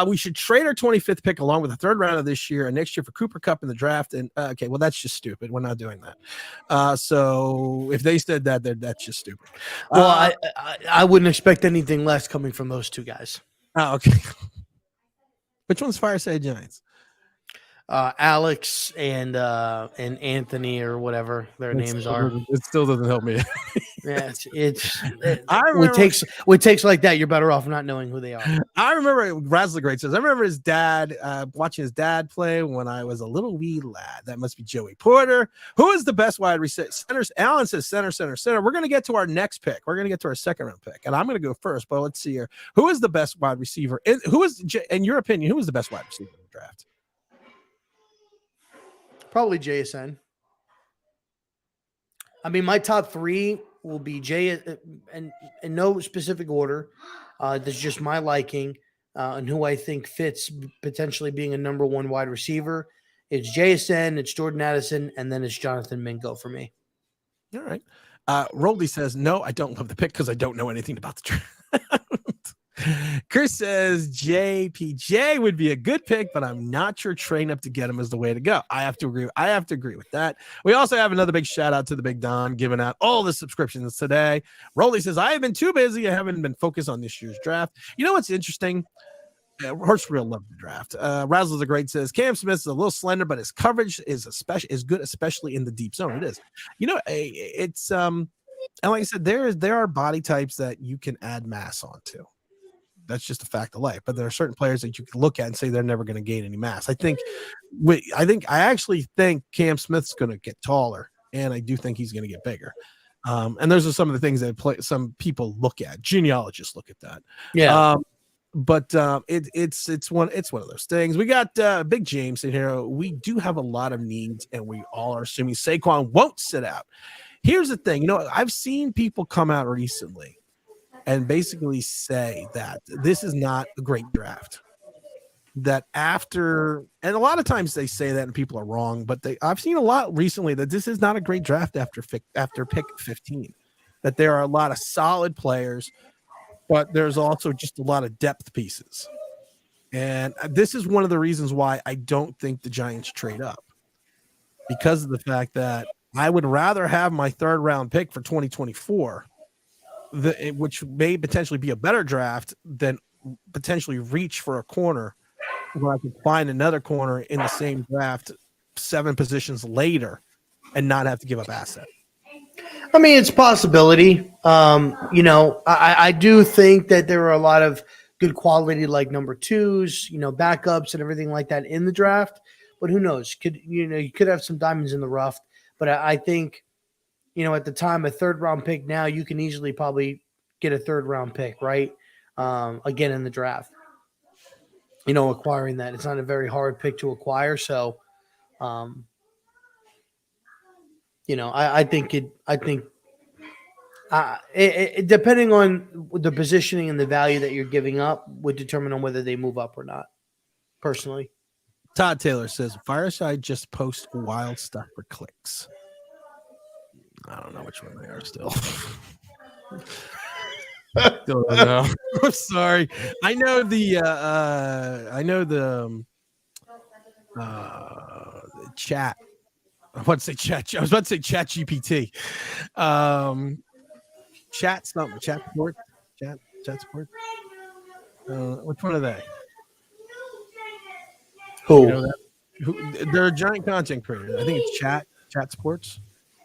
We should trade our 25th pick along with the third round of this year and next year for Cooper Kupp in the draft. And okay, well that's just stupid. We're not doing that. So if they said that, that's just stupid. Well, I wouldn't expect anything less coming from those two guys. Oh, okay. Which one's Fireside Giants? Alex and Anthony or whatever their names are. It still doesn't help me. Yeah, with takes like that, you're better off not knowing who they are. I remember Razzler Great says, I remember his dad watching his dad play when I was a little wee lad. That must be Joey Porter. Who is the best wide receiver? Alan says center. We're going to get to our next pick. We're going to get to our second round pick, and I'm going to go first. But let's see here. Who is the best wide receiver? In your opinion, who is the best wide receiver in the draft? Probably JSN. I mean, my top three will be and in no specific order. That's just my liking and who I think fits potentially being a number one wide receiver. It's JSN, it's Jordan Addison, and then it's Jonathan Mingo for me. All right. Roldy says, no, I don't love the pick because I don't know anything about the draft. Chris says JPJ would be a good pick, but I'm not sure trading up to get him is the way to go. I have to agree with that. We also have another big shout out to the Big Don giving out all the subscriptions today. Rolly says, I have been too busy. I haven't been focused on this year's draft. You know what's interesting? Horse real love the draft. Razzle the Great says Cam Smith is a little slender, but his coverage is good, especially in the deep zone. It is. You know, it's and like I said, there are body types that you can add mass onto. That's just a fact of life. But there are certain players that you can look at and say they're never going to gain any mass. I actually think Cam Smith's going to get taller, and I do think he's going to get bigger. And those are some of the things that some people look at. Genealogists look at that. Yeah. But it's one of those things. We got Big James in here. We do have a lot of needs, and we all are assuming Saquon won't sit out. Here's the thing. You know, I've seen people come out recently and basically say that this is not a great draft. That after, and a lot of times they say that and people are wrong, but I've seen a lot recently that this is not a great draft after pick 15. That there are a lot of solid players, but there's also just a lot of depth pieces. And this is one of the reasons why I don't think the Giants trade up, because of the fact that I would rather have my third round pick for 2024, which may potentially be a better draft, than potentially reach for a corner where I could find another corner in the same draft 7 positions later and not have to give up asset. I mean, it's a possibility. You know, I do think that there are a lot of good quality, like number 2s, you know, backups and everything like that in the draft. But who knows? You could have some diamonds in the rough. But I think, you know, at the time, a third round pick now, you can easily probably get a third round pick, right? Again, in the draft. You know, acquiring that. It's not a very hard pick to acquire. So, you know, I think depending on the positioning and the value that you're giving up would determine on whether they move up or not, personally. Todd Taylor says, Fireside just post wild stuff for clicks. I don't know which one they are still. Still don't know. I'm sorry. I know the chat. I was about to say chat GPT. Chat something. Chat support. Chat support. Which one are they? Who? You know that? They're a giant content creator. I think it's Chat Sports.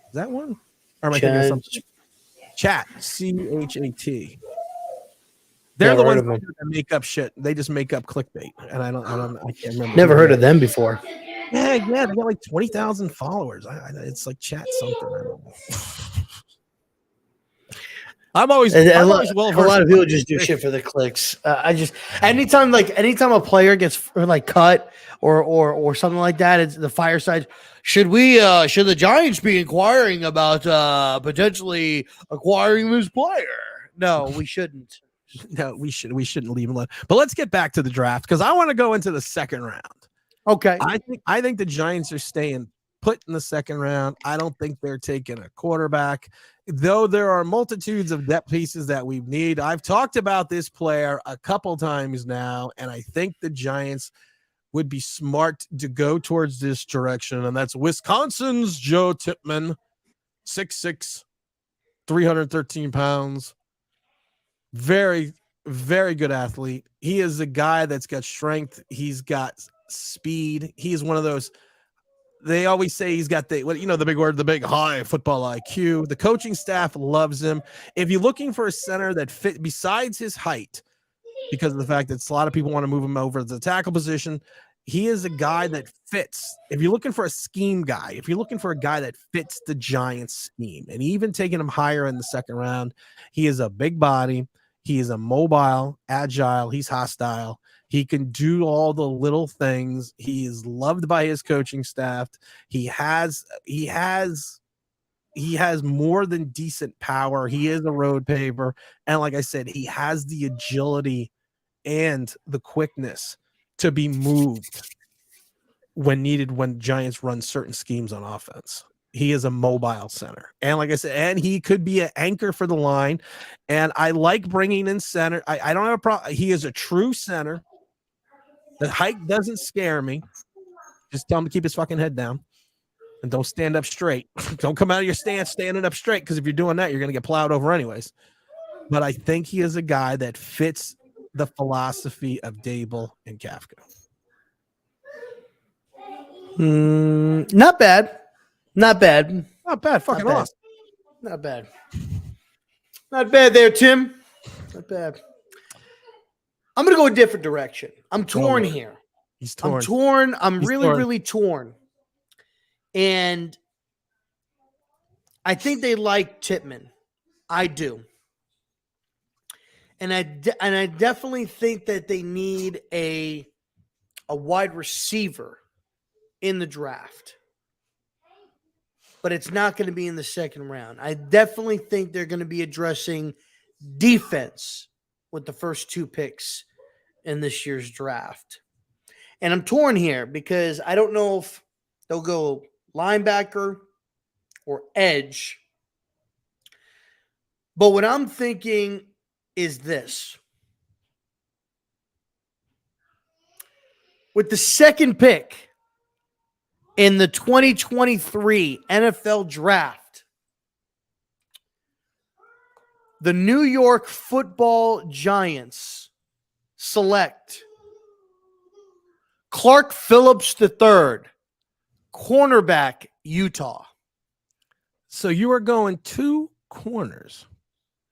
Is that one? Or am I thinking of something? Chat, CHAT. They're the ones that make up shit. They just make up clickbait, and I can't remember. Never heard of them before. Yeah, they got like 20,000 followers. It's like Chat something. I don't know. I'm always well versed. A lot of people just do shit for the clicks. Anytime a player gets cut or something like that, it's the Fireside. Should the Giants be inquiring about potentially acquiring this player? No, we shouldn't. No, we shouldn't leave him alone. But let's get back to the draft, because I want to go into the second round. Okay. I think the Giants are staying put in the second round. I don't think they're taking a quarterback, though there are multitudes of depth pieces that we need. I've talked about this player a couple times now, and I think the Giants would be smart to go towards this direction, and that's Wisconsin's Joe Tippmann, 6'6", 313 pounds. Very, very good athlete. He is a guy that's got strength. He's got speed. He is one of those. They always say he's got the big word, the big high football IQ. The coaching staff loves him. If you're looking for a center that fit besides his height, because of the fact that a lot of people want to move him over to the tackle position, he is a guy that fits. If you're looking for a scheme guy, if you're looking for a guy that fits the Giants scheme, and even taking him higher in the second round, he is a big body. He is a mobile, agile. He's hostile. He can do all the little things. He is loved by his coaching staff. He has more than decent power. He is a road paver. And like I said, he has the agility and the quickness to be moved when needed, when Giants run certain schemes on offense. He is a mobile center. And like I said, and he could be an anchor for the line. And I like bringing in center. I don't have a problem. He is a true center. The height doesn't scare me. Just tell him to keep his fucking head down and don't stand up straight. Don't come out of your stance standing up straight, because if you're doing that, you're going to get plowed over anyways. But I think he is a guy that fits the philosophy of Dable and Kafka. Not bad. Not bad. Not bad. Fucking Not bad. awesome. Not bad. Not bad there, Tim. Not bad. I'm going to go a different direction. I'm torn here. He's torn. I'm torn. I'm He's really, torn. really torn. And I think they like Titman. I do. And I definitely think that they need a wide receiver in the draft. But it's not going to be in the second round. I definitely think they're going to be addressing defense with the first 2 picks in this year's draft. And I'm torn here because I don't know if they'll go linebacker or edge. But what I'm thinking is this. With the second pick in the 2023 NFL Draft, the New York Football Giants select Clark Phillips III, cornerback, Utah. So you are going 2 corners.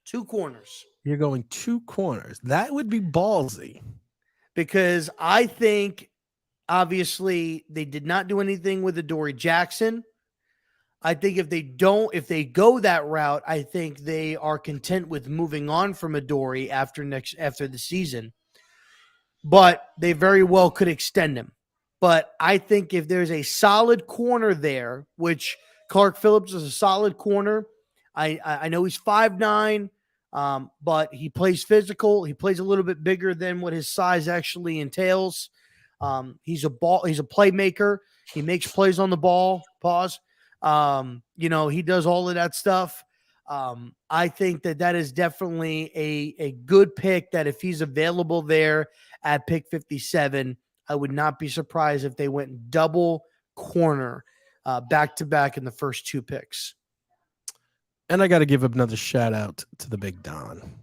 2 corners. You're going 2 corners. That would be ballsy. Because I think, obviously, they did not do anything with Adoree Jackson. I think if they go that route, I think they are content with moving on from Adoree after the season. But they very well could extend him. But I think if there's a solid corner there, which Clark Phillips is a solid corner. I know he's 5'9", but he plays physical. He plays a little bit bigger than what his size actually entails. He's a playmaker. He makes plays on the ball. Pause. He does all of that stuff. I think that is definitely a good pick, that if he's available there at pick 57, I would not be surprised if they went double corner back to back in the first 2 picks. And I got to give another shout out to the Big Don.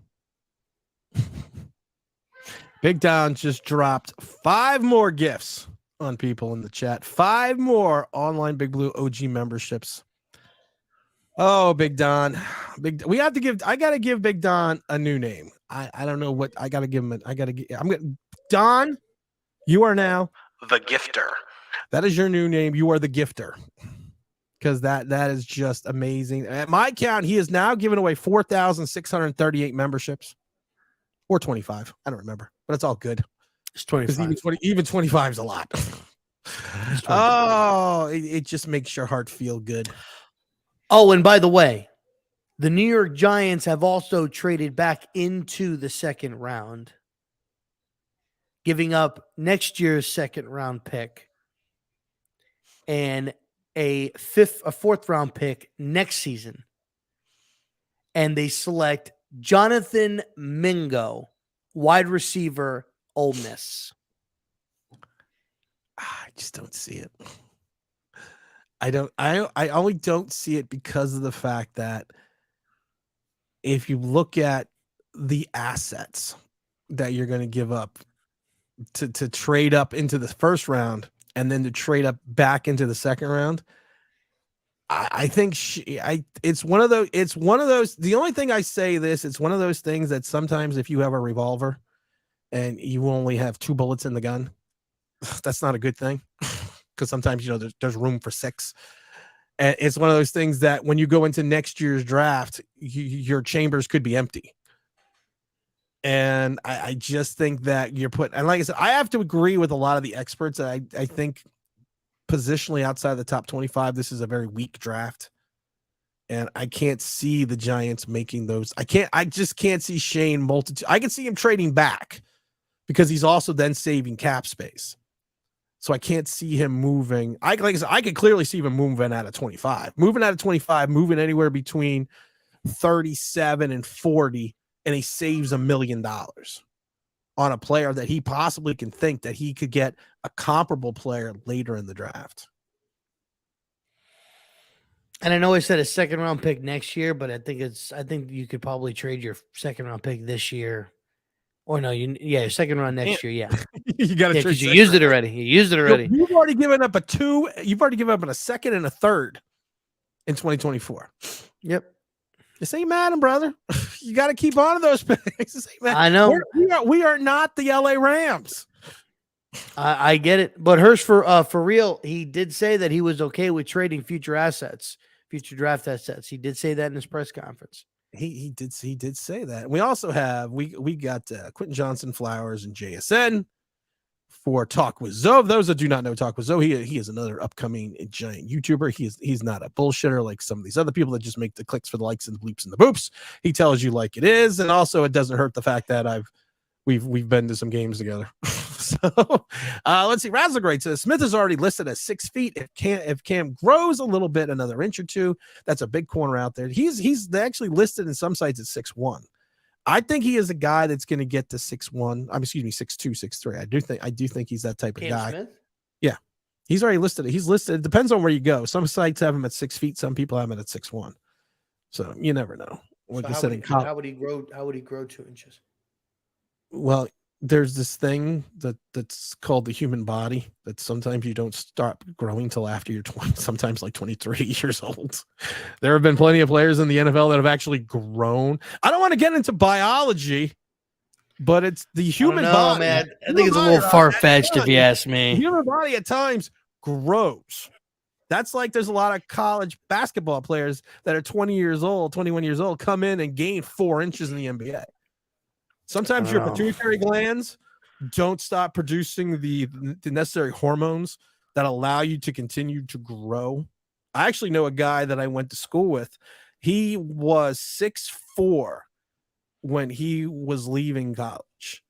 Big Don just dropped 5 more gifts on people in the chat. 5 more online Big Blue OG memberships. Oh, Big Don. I got to give Big Don a new name. I don't know what I got to give him. Don, you are now The Gifter. That is your new name. You are the Gifter. Because that is just amazing. At my count, he is now giving away 4,638 memberships. Or 25. I don't remember. But it's all good. It's 25. Even 25 is a lot. Oh, it just makes your heart feel good. Oh, and by the way, the New York Giants have also traded back into the second round, giving up next year's second round pick and a 4th round pick next season. And they select Jonathan Mingo, wide receiver, Ole Miss. I just don't see it. I only don't see it because of the fact that if you look at the assets that you're going to give up to trade up into the first round and then to trade up back into the second round, I think it's one of those. The only thing I say it's one of those things that sometimes if you have a revolver and you only have 2 bullets in the gun, that's not a good thing. Because sometimes, there's room for 6. And it's one of those things that when you go into next year's draft, your chambers could be empty. And I just think that and like I said, I have to agree with a lot of the experts. I think positionally outside the top 25, this is a very weak draft. And I can't see the Giants making those. I just can't see Shane multitude. I can see him trading back because he's also then saving cap space. So I can't see him moving. Like I said, I could clearly see him moving out of 25. Moving out of 25, moving anywhere between 37 and 40, and he saves $1 million on a player that he possibly can think that he could get a comparable player later in the draft. And I know I said a second round pick next year, but I think you could probably trade your second round pick this year. Or no, your second round next year, yeah. You got to trade because you used it already. You used it already. You've already given up you've already given up a second and a third in 2024. Yep. This ain't Madden, brother. You got to keep on to those picks. This ain't Madden. I know. We are not the LA Rams. I get it. But Hurst, for real, he did say that he was okay with trading future draft assets. He did say that in his press conference. He did say that. We also have we got Quentin Johnson, Flowers, and JSN for Talk with Zoe. Those that do not know Talk with Zoe, he is another upcoming giant YouTuber. He's not a bullshitter like some of these other people that just make the clicks for the likes and the bleeps and the boops. He tells you like it is, and also it doesn't hurt the fact that we've been to some games together. So let's see. Razzlegrade says Smith is already listed as 6 feet. If Cam grows a little bit, another inch or two, that's a big corner out there. He's actually listed in some sites at 6'1". I think he is a guy that's going to get to 6'1". 6'2", 6'3". I do think he's that type of guy. Smith? Yeah, he's already listed. He's listed. It depends on where you go. Some sites have him at 6 feet. Some people have him at 6'1". So you never know. So how would he grow? How would he grow 2 inches? Well, there's this thing that's called the human body that sometimes you don't stop growing till after you're 20, sometimes like 23 years old. There have been plenty of players in the NFL that have actually grown. I don't want to get into biology, but it's the human body. Man. I think it's a little far-fetched if you ask me. The human body at times grows. That's like there's a lot of college basketball players that are 20 years old, 21 years old, come in and gain 4 inches in the NBA. Sometimes your pituitary glands don't stop producing the necessary hormones that allow you to continue to grow. I actually know a guy that I went to school with. He was 6'4" when he was leaving college.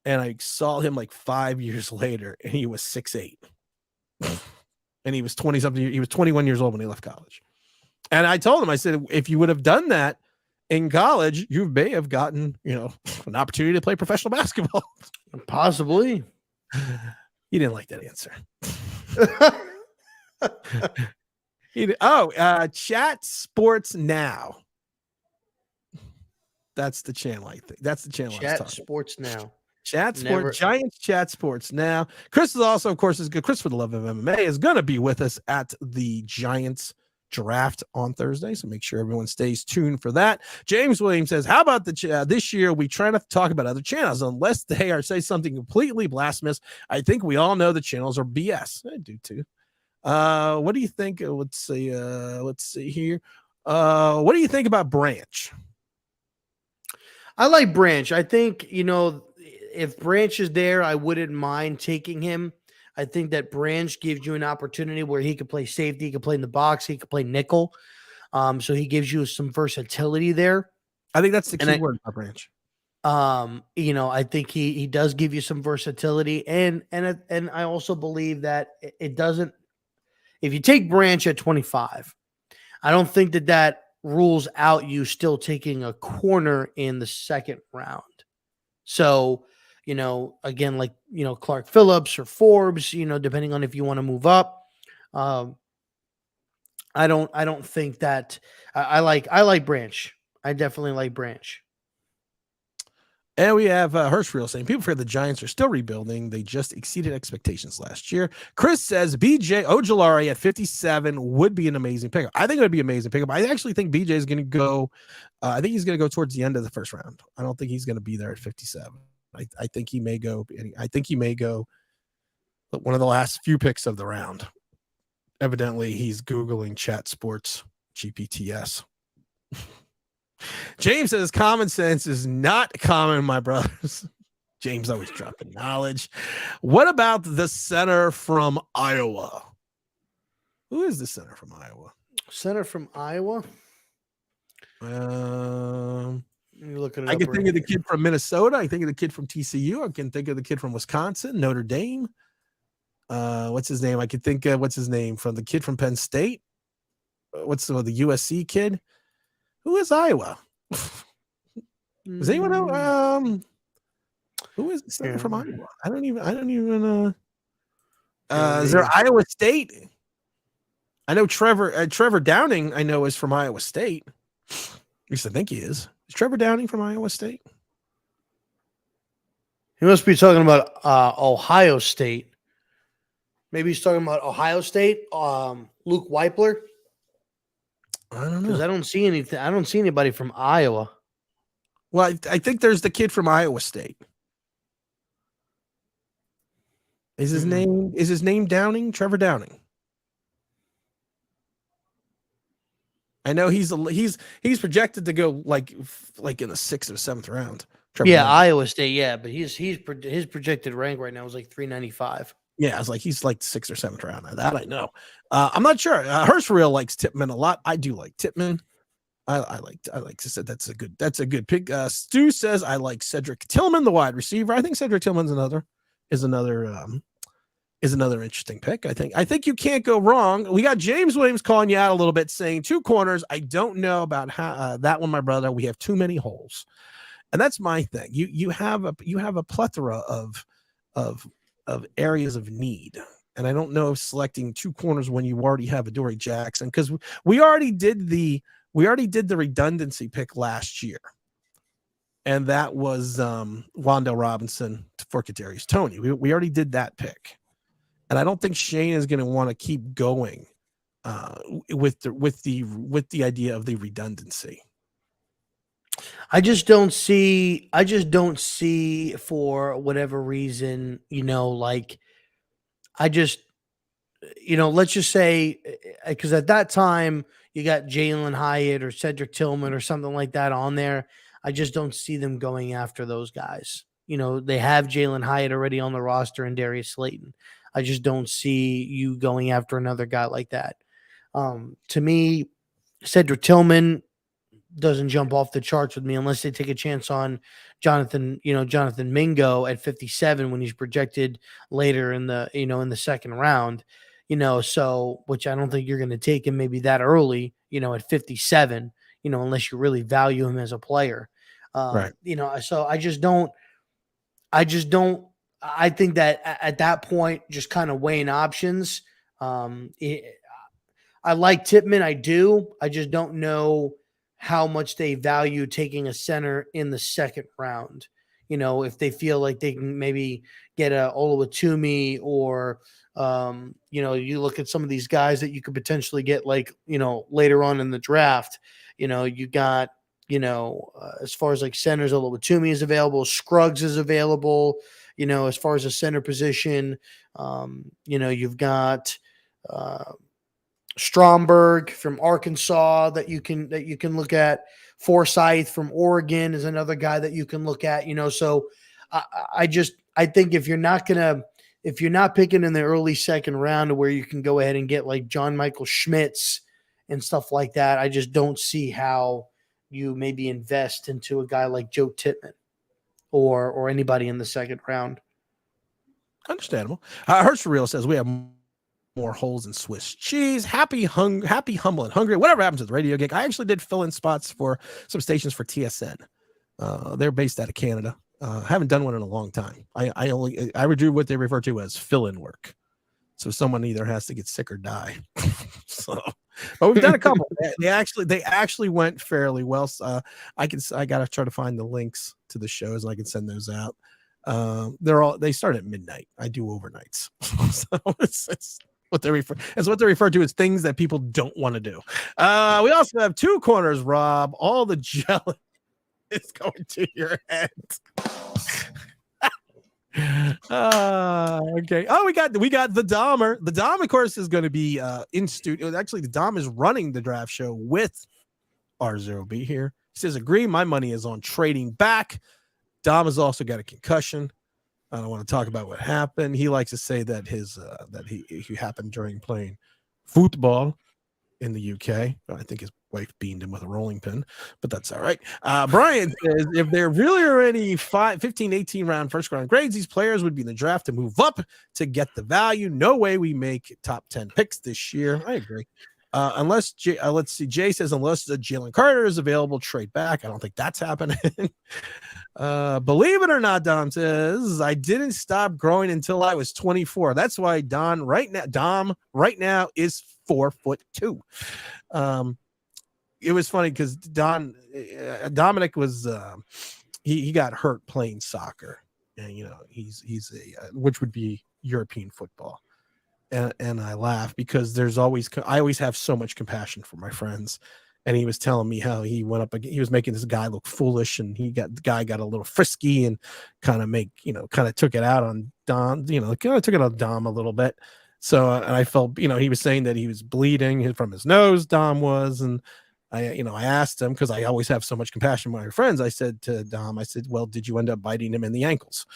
And I saw him like 5 years later, and he was 6'8". And he was 20-something. He was 21 years old when he left college. And I told him, I said, if you would have done that in college, you may have gotten, an opportunity to play professional basketball. Possibly. He didn't like that answer. Chat Sports Now. That's the channel, I think. That's the channel. Chat Sports Now. Chat Sports, Giants Chat Sports Now. Chris is also, of course, is good. Chris for the love of MMA is going to be with us at the Giants draft on Thursday, so make sure everyone stays tuned for that. James Williams says, how about this year we try not to talk about other channels unless they are say something completely blasphemous. I think we all know the channels are BS. I do too. What do you think? Let's see here. What do you think about Branch? I like Branch. I think, if Branch is there, I wouldn't mind taking him. I think that Branch gives you an opportunity where he could play safety, he could play in the box, he could play nickel. So he gives you some versatility there. I think that's the key word about Branch. I think he does give you some versatility, and I also believe that it doesn't. If you take Branch at 25, I don't think that rules out you still taking a corner in the second round. So, again, like, Clark Phillips or Forbes, depending on if you want to move up. I don't think that I like Branch. I definitely like Branch. And we have Hirschfield saying people forget the Giants are still rebuilding. They just exceeded expectations last year. Chris says BJ Ojulari at 57 would be an amazing pickup. I think it would be an amazing pickup. I actually think BJ is going to go. I think he's going to go towards the end of the first round. I don't think he's going to be there at 57. I think he may go. I think he may go one of the last few picks of the round. Evidently, he's Googling Chat Sports GPTS. James says common sense is not common, my brothers. James always dropping knowledge. What about the center from Iowa? Who is the center from Iowa? Center from Iowa? You're looking. I can think of the kid from Minnesota. I think of the kid from TCU. I can think of the kid from Wisconsin, Notre Dame. What's his name? I could think what's his name from the kid from Penn State. What's the USC kid? Who is Iowa? Does anyone know? Who is the center from Iowa? I don't even. Is there Iowa State? I know Trevor Downing. I know is from Iowa State. At least I think he is. Is Trevor Downing from Iowa State? He must be talking about Ohio State. Maybe he's talking about Ohio State. Luke Weipler. I don't know. Because I don't see anything. I don't see anybody from Iowa. Well, I think there's the kid from Iowa State. Is his name Downing? Trevor Downing. I know he's projected to go like in the 6th or 7th round. Trevor Downing. Iowa State, but his projected rank right now is like 395. Yeah, it's like he's like 6th or 7th round. That I know. I'm not sure. Herschel likes Tippmann a lot. I do like Tippmann. I like to say that's a good pick. Stu says I like Cedric Tillman, the wide receiver. I think Cedric Tillman's is another interesting pick. I think you can't go wrong. We got James Williams calling you out a little bit, saying 2 corners. I don't know about how that one, my brother. We have too many holes, and that's my thing. You have a plethora of areas of need, and I don't know if selecting 2 corners when you already have Adoree Jackson, because we already did the redundancy pick last year, and that was Wan'Dale Robinson for Kadarius Toney. We already did that pick. And I don't think Shane is going to want to keep going with the idea of the redundancy. I just don't see for whatever reason, let's just say, because at that time you got Jalen Hyatt or Cedric Tillman or something like that on there. I just don't see them going after those guys. They have Jalen Hyatt already on the roster and Darius Slayton. I just don't see you going after another guy like that. To me, Cedric Tillman doesn't jump off the charts with me unless they take a chance on Jonathan Mingo at 57 when he's projected later in the 2nd round, so which I don't think you're going to take him maybe that early, at 57, unless you really value him as a player. Right. So I think that at that point, just kind of weighing options. I like Tippmann. I do. I just don't know how much they value taking a center in the 2nd round. If they feel like they can maybe get a Oluwatumi or, you look at some of these guys that you could potentially get later on in the draft. You got, as far as like centers, Oluwatumi is available. Scruggs is available. As far as a center position, you've got Stromberg from Arkansas that you can look at. Forsyth from Oregon is another guy that you can look at. So I think if you're not picking in the early 2nd round where you can go ahead and get like John Michael Schmitz and stuff like that, I just don't see how you maybe invest into a guy like Joe Tippmann or anybody in the 2nd round. Understandable. Herschel Real says we have more holes than Swiss cheese. Happy, humble, and hungry. Whatever happens to the radio gig. I actually did fill in spots for some stations for TSN. They're based out of Canada. Haven't done one in a long time. I would do what they refer to as fill-in work. So someone either has to get sick or die. But we've done a couple. They actually went fairly well. I got to try to find the links to the shows and I can send those out. They start at midnight. I do overnights. So it's what they refer to as things that people don't want to do. We also have 2 corners, Rob. All the jelly is going to your head. Okay. Oh, we got the Dahmer. The Dom, of course, is going to be in studio. Actually, the Dom is running the draft show with R0B here. He says, agree. My money is on trading back. Dom has also got a concussion. I don't want to talk about what happened. He likes to say that he happened during playing football in the UK. I think his Wife beamed him with a rolling pin, but that's all right. Brian says if there really are any 15, 18 round first round grades, these players would be in the draft to move up to get the value. No way we make top 10 picks this year. I agree. Unless let's see, Jay says unless the Jalen Carter is available, trade back. I don't think that's happening. Believe it or not, Dom says I didn't stop growing until I was 24. That's why Dom right now is 4'2". It was funny because Dominic was he got hurt playing soccer, and he's a which would be European football, and I laugh because I always have so much compassion for my friends, and he was telling me how he was making this guy look foolish, and the guy got a little frisky and kind of took it out on Dom, kind of took it on Dom a little bit. So and I felt he was saying that he was bleeding from his nose, Dom was, and I asked him because I always have so much compassion for my friends. I said to Dom, well, did you end up biting him in the ankles?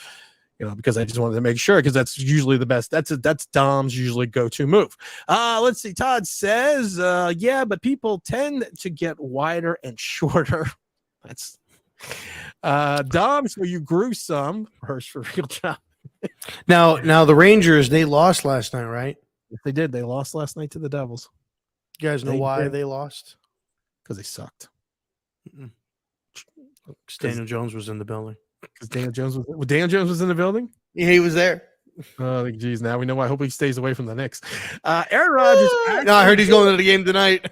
Because I just wanted to make sure, because that's usually the best. That's Dom's usually go-to move. Let's see. Todd says, yeah, but people tend to get wider and shorter. That's Dom. So you grew some. Hurst for real job. Now the Rangers, they lost last night, right? If they did. They lost last night to the Devils. You guys know why they lost? Because they sucked. Daniel Jones was in the building. Because Daniel Jones was in the building? Yeah, he was there. Oh, geez. Now we know why. I hope he stays away from the Knicks. Aaron Rodgers. No, I heard he's going to the game tonight.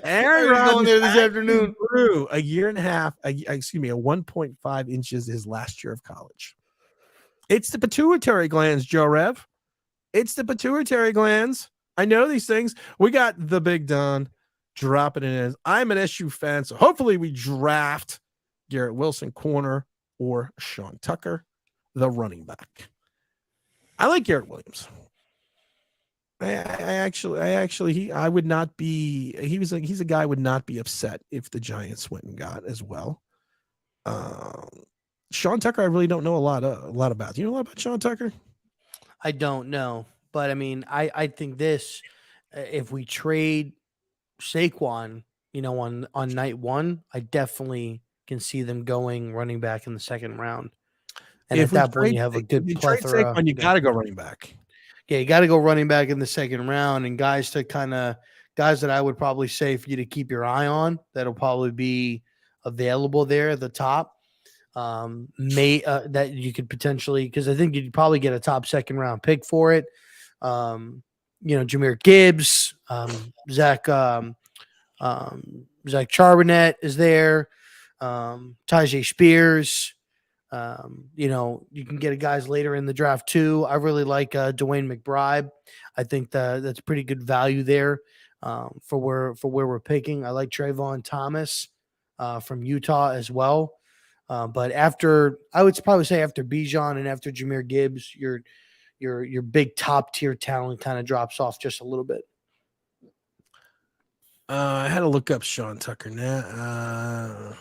Aaron Rodgers going there this afternoon. Grew a year and a half, a 1.5 inches his last year of college. It's the pituitary glands, Joe Rev. It's the pituitary glands. I know these things. We got the big Don dropping it in. I'm an SU fan, so hopefully we draft Garrett Wilson corner or Sean Tucker, the running back. I like Garrett Williams. I would not be. He's a guy I would not be upset if the Giants went and got as well. Sean Tucker, I really don't know a lot about. Do you know a lot about Sean Tucker? I don't know, but I mean, I think this. If we trade Saquon, on night one, I definitely can see them going running back in the second round. And if at that point, you have a good plethora. Saquon, you got to go running back. Yeah, you got to go running back in the second round, and guys that I would probably say for you to keep your eye on that'll probably be available there at the top. That you could potentially, because I think you'd probably get a top second round pick for it. Jahmyr Gibbs, Zach Charbonnet is there. Tyjae Spears. You can get guys later in the draft too. I really like Dwayne McBride. I think that's pretty good value there for where we're picking. I like Trayvon Thomas from Utah as well. But I would probably say after Bijan and after Jahmyr Gibbs, your big top tier talent kind of drops off just a little bit. I had to look up Sean Tucker now.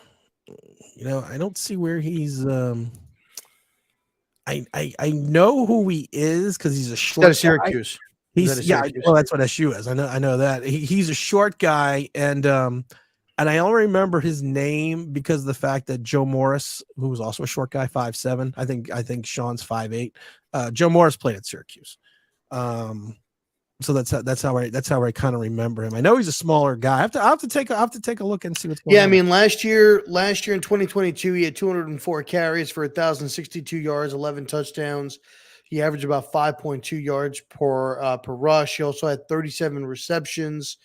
I don't see where he's. I know who he is because he's a short. He's out of Syracuse. Well, that's what SU is. I know that he's a short guy, and I only remember his name because of the fact that Joe Morris, who was also a short guy, 5'7". I think Sean's 5'8". Joe Morris played at Syracuse. So that's how I kind of remember him. I know he's a smaller guy. I have to take a look and see what's going on. Yeah, I mean last year in 2022, he had 204 carries for 1,062 yards, 11 touchdowns. He averaged about 5.2 yards per rush. He also had 37 receptions.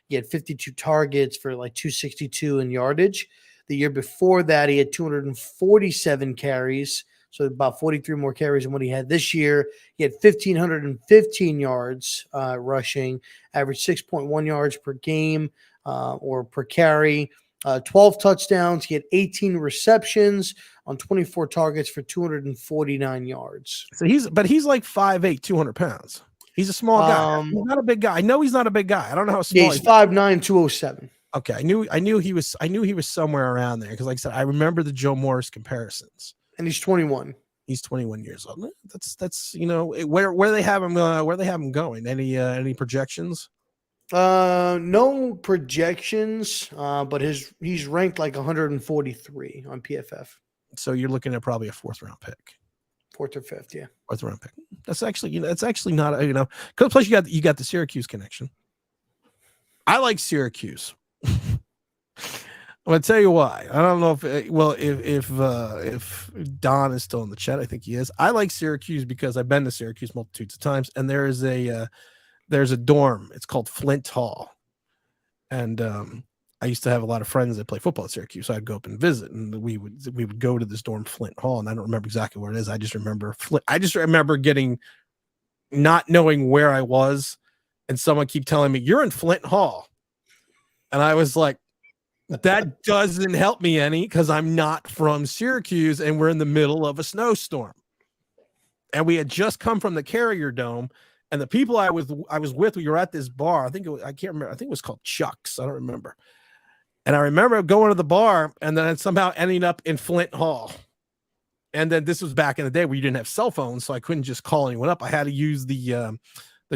He had 52 targets for like 262 in yardage. The year before that, he had 247 carries. So about 43 more carries than what he had this year. He had 1,515 yards rushing, averaged 6.1 yards per game or per carry, 12 touchdowns. He had 18 receptions on 24 targets for 249 yards. So he's like 5'8", 200 pounds. He's a small guy. He's not a big guy. I know he's not a big guy. I don't know how small he's 5'9", 207. Okay, I knew he was somewhere around there because, like I said, I remember the Joe Morris comparisons. And he's 21. He's 21 years old. That's where they have him. Where they have him going. Any projections? No projections, but he's ranked like 143 on PFF. So you're looking at probably a 4th round pick. 4th or 5th, yeah. 4th round pick. That's actually, it's actually not, because plus you got the Syracuse connection. I like Syracuse. I'm gonna tell you why. I don't know if Don is still in the chat. I think he is. I like Syracuse because I've been to Syracuse multitudes of times, and there's a dorm. It's called Flint Hall, and I used to have a lot of friends that play football at Syracuse. So I'd go up and visit, and we would go to this dorm, Flint Hall, and I don't remember exactly where it is. I just remember not knowing where I was, and someone keep telling me you're in Flint Hall, and I was like, that doesn't help me any because I'm not from Syracuse and we're in the middle of a snowstorm. And we had just come from the Carrier Dome, and the people I was with, we were at this bar. I can't remember. I think it was called Chuck's. I don't remember. And I remember going to the bar and then somehow ending up in Flint Hall. And then this was back in the day where you didn't have cell phones, so I couldn't just call anyone up. I had to use the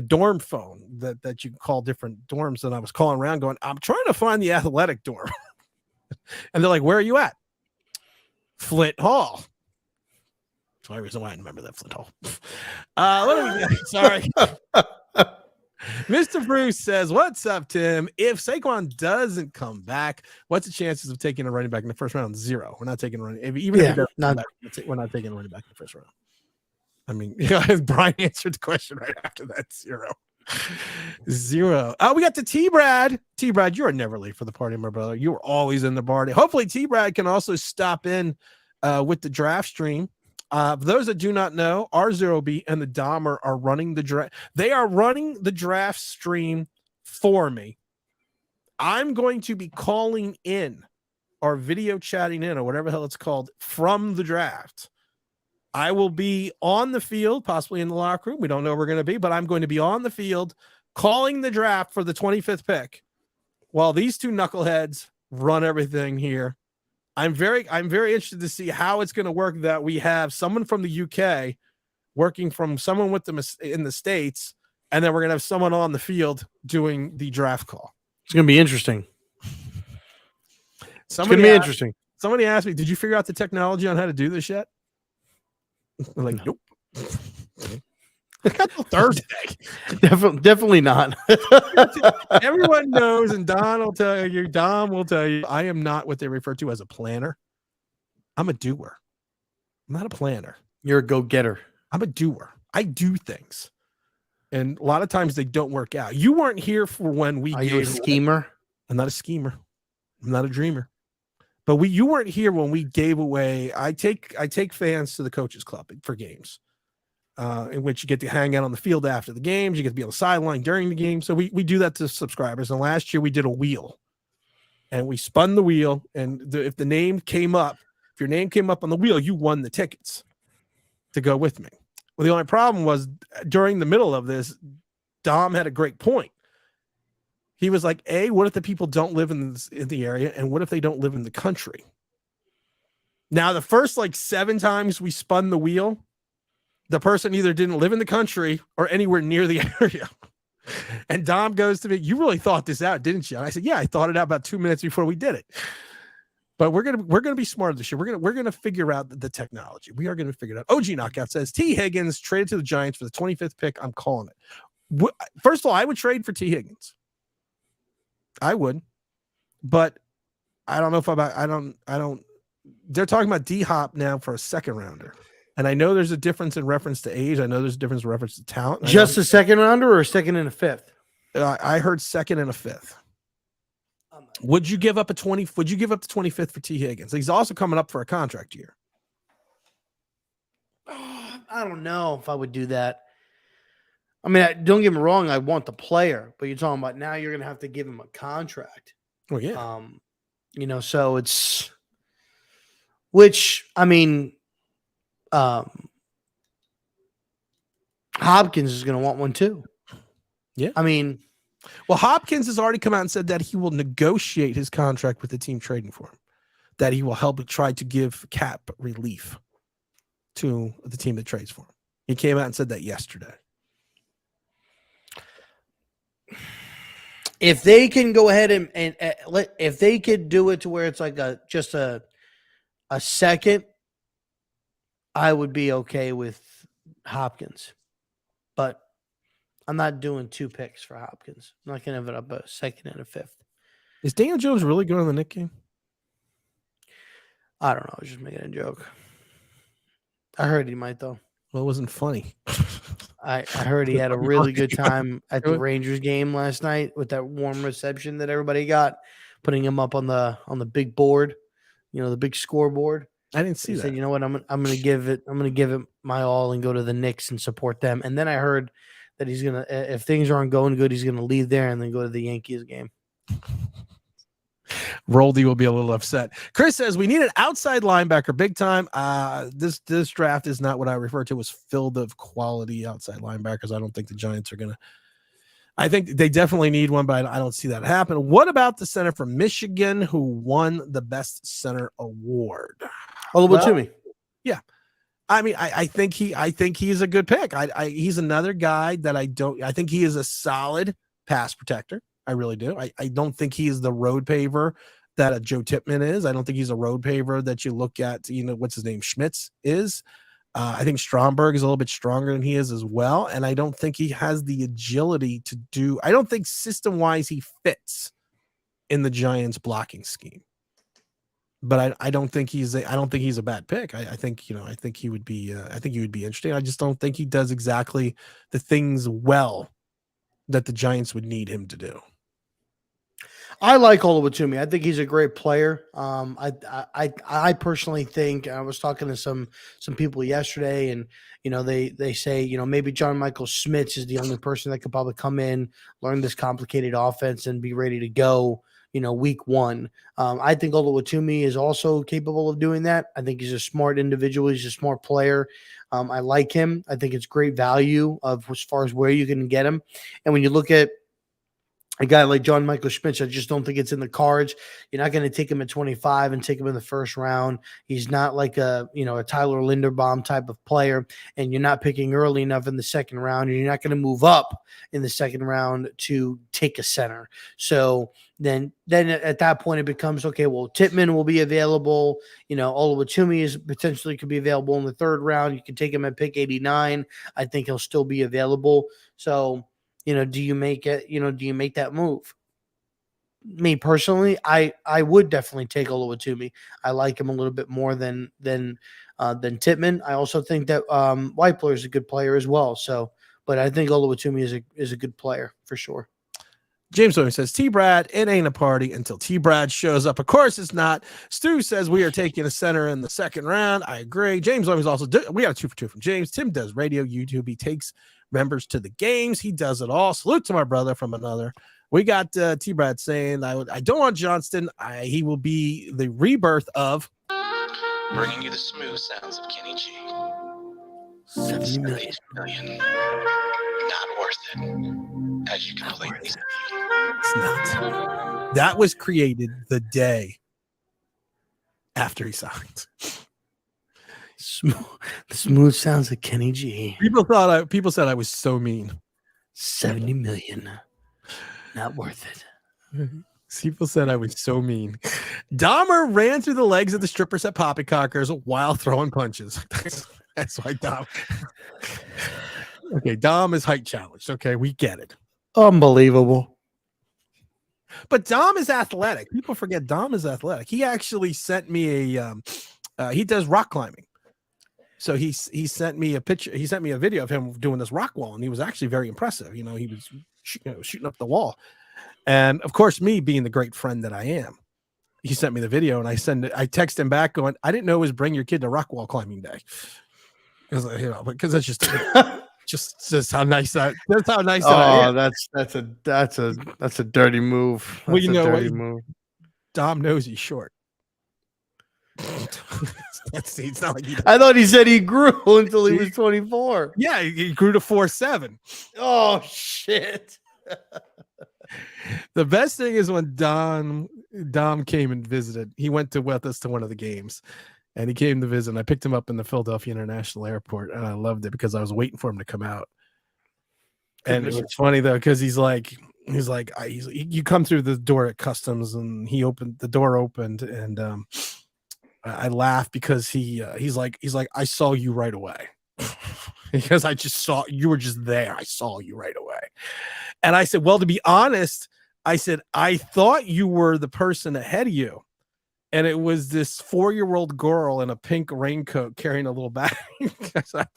dorm phone that you can call different dorms. And I was calling around going, I'm trying to find the athletic dorm. And they're like, where are you at? Flint Hall. That's the only reason why I remember that Flint Hall. What do we got? Sorry. Mr. Bruce says, what's up, Tim? If Saquon doesn't come back, what's the chances of taking a running back in the first round? 0. We're not taking a running. If he doesn't come back, we're not taking a running back in the first round. I mean, Brian answered the question right after that. 0. Oh, we got the T-Brad. T-Brad, you are never late for the party, my brother. You are always in the party. Hopefully, T-Brad can also stop in with the draft stream. For those that do not know, R0B and the Dahmer are running the draft. They are running the draft stream for me. I'm going to be calling in or video chatting in or whatever the hell it's called from the draft. I will be on the field, possibly in the locker room. We don't know where we're going to be, but I'm going to be on the field calling the draft for the 25th pick while these two knuckleheads run everything here. I'm very interested to see how it's going to work that we have someone from the UK working from someone with them in the States, and then we're going to have someone on the field doing the draft call. It's going to be interesting. Somebody asked me, did you figure out the technology on how to do this yet? I'm like, nope. Thursday. Definitely not. Everyone knows, and Don will tell you, I am not what they refer to as a planner. I'm a doer. I'm not a planner. You're a go-getter. I'm a doer. I do things. And a lot of times they don't work out. You weren't here for when we Are you a schemer? I'm not a schemer. I'm not a dreamer. But you weren't here when we gave away. I take fans to the coaches club for games, in which you get to hang out on the field after the games. You get to be on the sideline during the game. So we do that to subscribers. And last year we did a wheel, and we spun the wheel. And if your name came up on the wheel, you won the tickets to go with me. Well, the only problem was during the middle of this, Dom had a great point. He was like, what if the people don't live in the area? And what if they don't live in the country? Now, the first 7 times we spun the wheel, the person either didn't live in the country or anywhere near the area. And Dom goes to me, you really thought this out, didn't you? And I said, yeah, I thought it out about 2 minutes before we did it. But we're gonna be smart this year. We're gonna figure out the technology. We are gonna figure it out. OG Knockout says T. Higgins traded to the Giants for the 25th pick. I'm calling it. First of all, I would trade for T. Higgins. I would, but I don't know if I don't. They're talking about D-Hop now for a second rounder, and I know there's a difference in reference to age. I know there's a difference in reference to talent. Just a second rounder or a second and a fifth? I heard second and a fifth. Would you give up the 25th for T. Higgins? He's also coming up for a contract year. I don't know if I would do that. I mean, don't get me wrong. I want the player, but you're talking about now you're going to have to give him a contract. Oh, yeah. So it's, which, I mean, Hopkins is going to want one too. Yeah. I mean, well, Hopkins has already come out and said that he will negotiate his contract with the team trading for him, that he will help try to give cap relief to the team that trades for him. He came out and said that yesterday. if they can go ahead and if they could do it to where it's like just a second, I would be okay with Hopkins. But I'm not doing 2 picks for Hopkins. I'm not going to have it up a second and a fifth. Is Daniel Jones really going to the Knick game? I don't know. I was just making a joke. I heard he might, though. Well, it wasn't funny. I heard he had a really good time at the Rangers game last night with that warm reception that everybody got, putting him up on the big board, the big scoreboard. I didn't see He that. said, "You know what? I'm gonna give it my all and go to the Knicks and support them." And then I heard that he's gonna, if things aren't going good, he's gonna leave there and then go to the Yankees game. Roldy will be a little upset. Chris says we need an outside linebacker big time. This draft is not what I refer to as filled of quality outside linebackers. I don't think the Giants are gonna. I think they definitely need one, but I don't see that happen. What about the center from Michigan who won the best center award? Oluwatimi. Yeah. I mean, I think he's a good pick. He's another guy that I think he is a solid pass protector. I really do. I don't think he is the road paver that a Joe Tippmann is. I don't think he's a road paver that you look at, what's his name? Schmitz is. I think Stromberg is a little bit stronger than he is as well. And I don't think he has the agility to do, I don't think system wise he fits in the Giants blocking scheme. But I don't think he's a bad pick. I think he would be interesting. I just don't think he does exactly the things well that the Giants would need him to do. I like Oluwatimi. I think he's a great player. I personally think, I was talking to some people yesterday, and they say maybe John Michael Schmitz is the only person that could probably come in, learn this complicated offense, and be ready to go. Week 1. I think Oluwatimi is also capable of doing that. I think he's a smart individual. He's a smart player. I like him. I think it's great value as far as where you can get him. And when you look at a guy like John Michael Schmitz, I just don't think it's in the cards. You're not going to take him at 25 and take him in the first round. He's not like a Tyler Linderbaum type of player, and you're not picking early enough in the second round, and you're not going to move up in the second round to take a center. So then at that point it becomes, okay, well, Tippmann will be available. Oluwatimi is potentially could be available in the third round. You can take him at pick 89. I think he'll still be available. So, do you make it? Do you make that move? Me personally, I would definitely take Oluwatimi. I like him a little bit more than Tippmann. I also think that Weipler is a good player as well. So, but I think Oluwatimi is a good player for sure. James Williams says, T-Brad, it ain't a party until T-Brad shows up. Of course it's not. Stu says we are taking a center in the second round. I agree. James Williams also, we got a 2 for 2 from James. Tim does radio, YouTube. He takes members to the games. He does it all. Salute to my brother from another. We got T-Brad saying, I don't want Johnston. He will be the rebirth of bringing you the smooth sounds of Kenny G. 70 million. Not worth it. As you completely see. It's not. That was created the day after he signed. The smooth sounds of Kenny G. People said I was so mean. 70 million. Not worth it. People said I was so mean. Dahmer ran through the legs of the strippers at Poppycockers while throwing punches. That's why Dom. Okay, Dom is height challenged. Okay, we get it. Unbelievable. But Dom is athletic. People forget Dom is athletic. He actually sent me he does rock climbing. So he sent me a picture. He sent me a video of him doing this rock wall, and he was actually very impressive. He was shooting up the wall. And of course, me being the great friend that I am, he sent me the video, and I text him back going, I didn't know it was bring your kid to rock wall climbing day. Because that's just how nice that. That's how nice. That's a dirty move. Well, dirty move. Dom knows he's short. It's not like I thought he said he grew until he was 24. Yeah, he grew to 4'7". Oh shit. The best thing is when Dom came and visited. He went with us to one of the games, and he came to visit. And I picked him up in the Philadelphia International Airport, and I loved it because I was waiting for him to come out. And it was funny though, because he's like, he's like, you come through the door at customs, and the door opened, and I laughed because he's like, I saw you right away. Because I just saw you were just there. I saw you right away. And I said, well, to be honest, I said, I thought you were the person ahead of you. And it was this 4-year-old girl in a pink raincoat carrying a little bag. I said,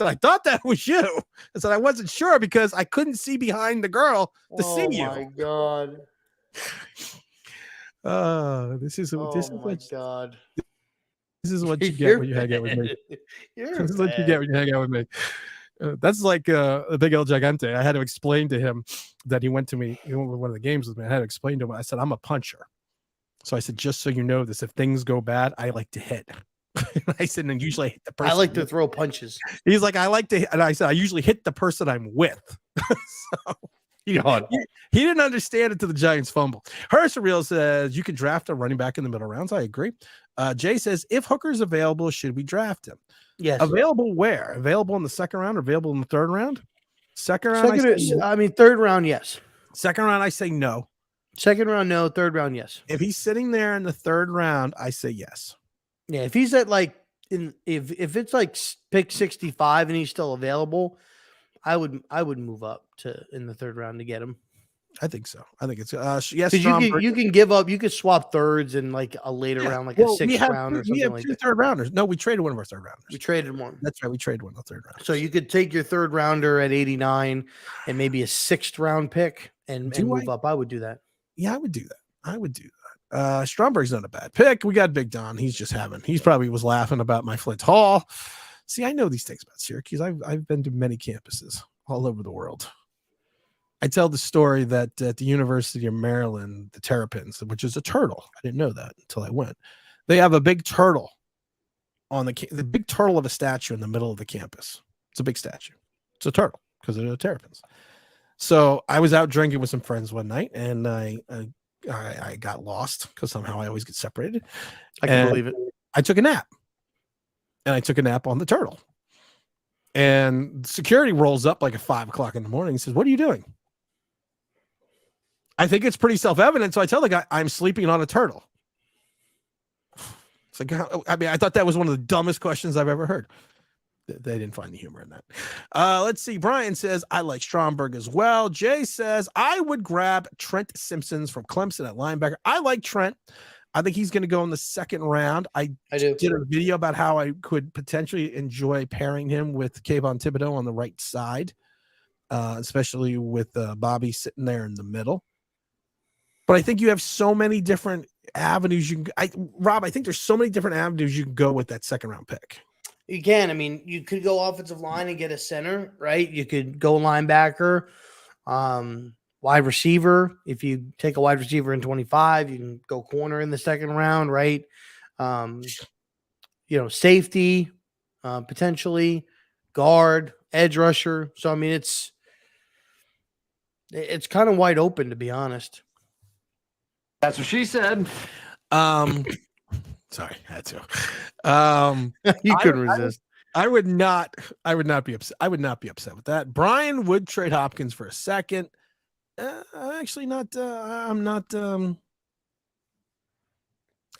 I thought that was you. I said, I wasn't sure because I couldn't see behind the girl to see you. Oh my God. This is God. This is what you get when you hang out with me. This is what you get when you hang out with me. That's like a big El Gigante. I had to explain to him that he went to one of the games with me. I had to explain to him. I said, I'm a puncher. So I said, just so you know this, if things go bad, I like to hit. I said, and usually I hit the person. I like to throw punches. He's like, I like to, and I said, I usually hit the person I'm with. So he didn't understand it to the Giants fumble. Real says you can draft a running back in the middle rounds. I agree. Jay says, if Hooker's available, should we draft him? Yes. Available where? Available in the second round or available in the third round? Second round, third round, yes. Second round, I say no. Second round, no. Third round, yes. If he's sitting there in the third round, I say yes. Yeah, if he's at like if it's like pick 65 and he's still available, I would move up to in the third round to get him. I think so. I think it's yes. You can give up. You could swap thirds in like a later round, like a sixth round or something we have like two that. third rounders. No, we traded one of our third rounders. We traded one. That's right. We traded one of the third round. So you could take your third rounder at 89 and maybe a sixth round pick and move up. I would do that. Yeah, I would do that. Stromberg's not a bad pick. We got Big Don. He probably was laughing about my Flint Hall. See, I know these things about Syracuse. I've been to many campuses all over the world. I tell the story that at the University of Maryland, the Terrapins, which is a turtle. I didn't know that until I went. They have a big turtle on the big turtle of a statue in the middle of the campus. It's a big statue. It's a turtle because they're the Terrapins. So I was out drinking with some friends one night, and I got lost because somehow I always get separated. I can believe it. I took a nap, and I took a nap on the turtle. And security rolls up like at 5 o'clock in the morning and says, "What are you doing?" I think it's pretty self-evident. So I tell the guy, I'm sleeping on a turtle. It's like, I thought that was one of the dumbest questions I've ever heard. They didn't find the humor in that. Let's see. Brian says, I like Stromberg as well. Jay says, I would grab Trent Simpsons from Clemson at linebacker. I like Trent. I think he's going to go in the second round. I did a video about how I could potentially enjoy pairing him with Kayvon Thibodeau on the right side, especially with Bobby sitting there in the middle. But I think you have so many different avenues. Rob, I think there's so many different avenues you can go with that second round pick. You can. I mean, you could go offensive line and get a center, right? You could go linebacker, wide receiver. If you take a wide receiver in 25, you can go corner in the second round, right? Safety, potentially guard, edge rusher. So, I mean, it's kind of wide open, to be honest. That's what she said. Sorry, I had to. You couldn't resist. I would not be upset. I would not be upset with that. Brian would trade Hopkins for a second. Actually, not. I'm not.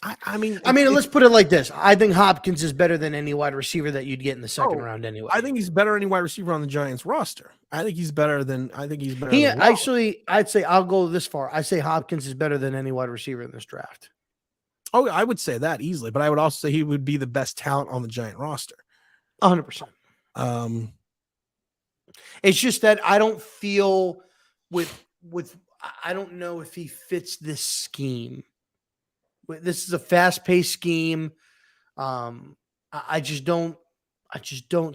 I mean, let's put it like this. I think Hopkins is better than any wide receiver that you'd get in the second round anyway. I think he's better than any wide receiver on the Giants roster. I think he's better than. I'd say I'll go this far. I say Hopkins is better than any wide receiver in this draft. Oh, I would say that easily, but I would also say he would be the best talent on the Giant roster. 100%. It's just that I don't feel I don't know if he fits this scheme. This is a fast-paced scheme. I just don't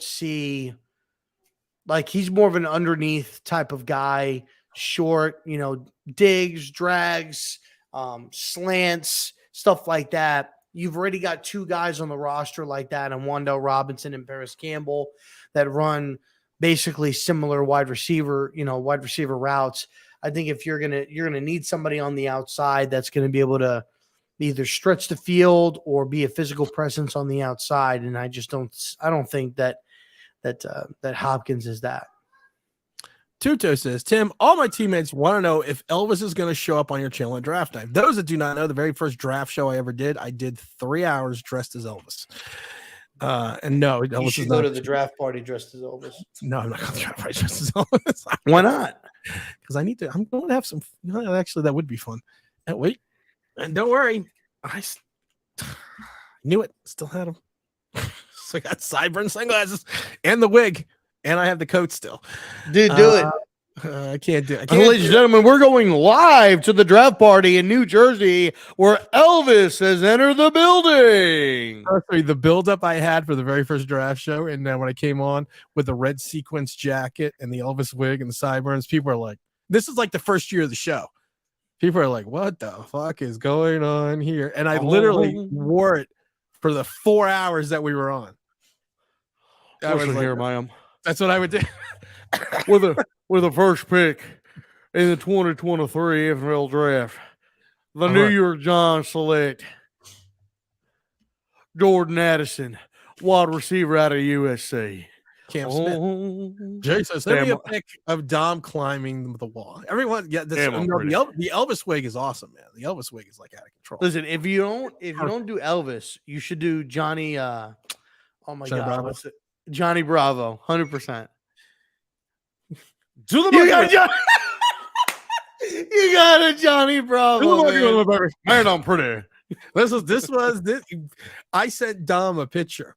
see, like, he's more of an underneath type of guy, short, digs, drags, slants, stuff like that. You've already got two guys on the roster like that, and Wandale Robinson and Paris Campbell, that run basically similar wide receiver routes. I think if you're gonna need somebody on the outside that's going to be able to either stretch the field or be a physical presence on the outside, and I don't think that Hopkins is that. Tuto says, Tim, all my teammates want to know if Elvis is going to show up on your channel at draft night. Those that do not know, the very first draft show I ever did, I did 3 hours dressed as Elvis. And no, You Elvis should is go not. to the draft party dressed as Elvis. No, I'm not going to draft party dressed as Elvis. Why not? Because I need to. I'm going to have some. Actually, that would be fun. And wait, and don't worry, knew it. Still had them. So I got sideburn sunglasses and the wig, and I have the coat still. Dude, do it. I can't do it. Ladies and gentlemen, we're going live to the draft party in New Jersey where Elvis has entered the building. Sorry, the buildup I had for the very first draft show, and then when I came on with the red sequence jacket and the Elvis wig and the sideburns, people are like, this is like the first year of the show. People are like, what the fuck is going on here? And I literally wore it for the 4 hours that we were on. Ma'am. That's what I would do. With the first pick in the 2023 NFL draft, the New York Giants select Jordan Addison, wide receiver out of USC. Cam Smith. Jason, send me a pic of Dom climbing the wall. Everyone, the Elvis wig is awesome, man. The Elvis wig is like out of control. Listen, if you don't do Elvis, you should do Johnny. Oh my Johnny God, Bravo. what's it? Johnny Bravo, 100%. Do the You got a Johnny Bravo. Man, I'm pretty. This. I sent Dom a picture,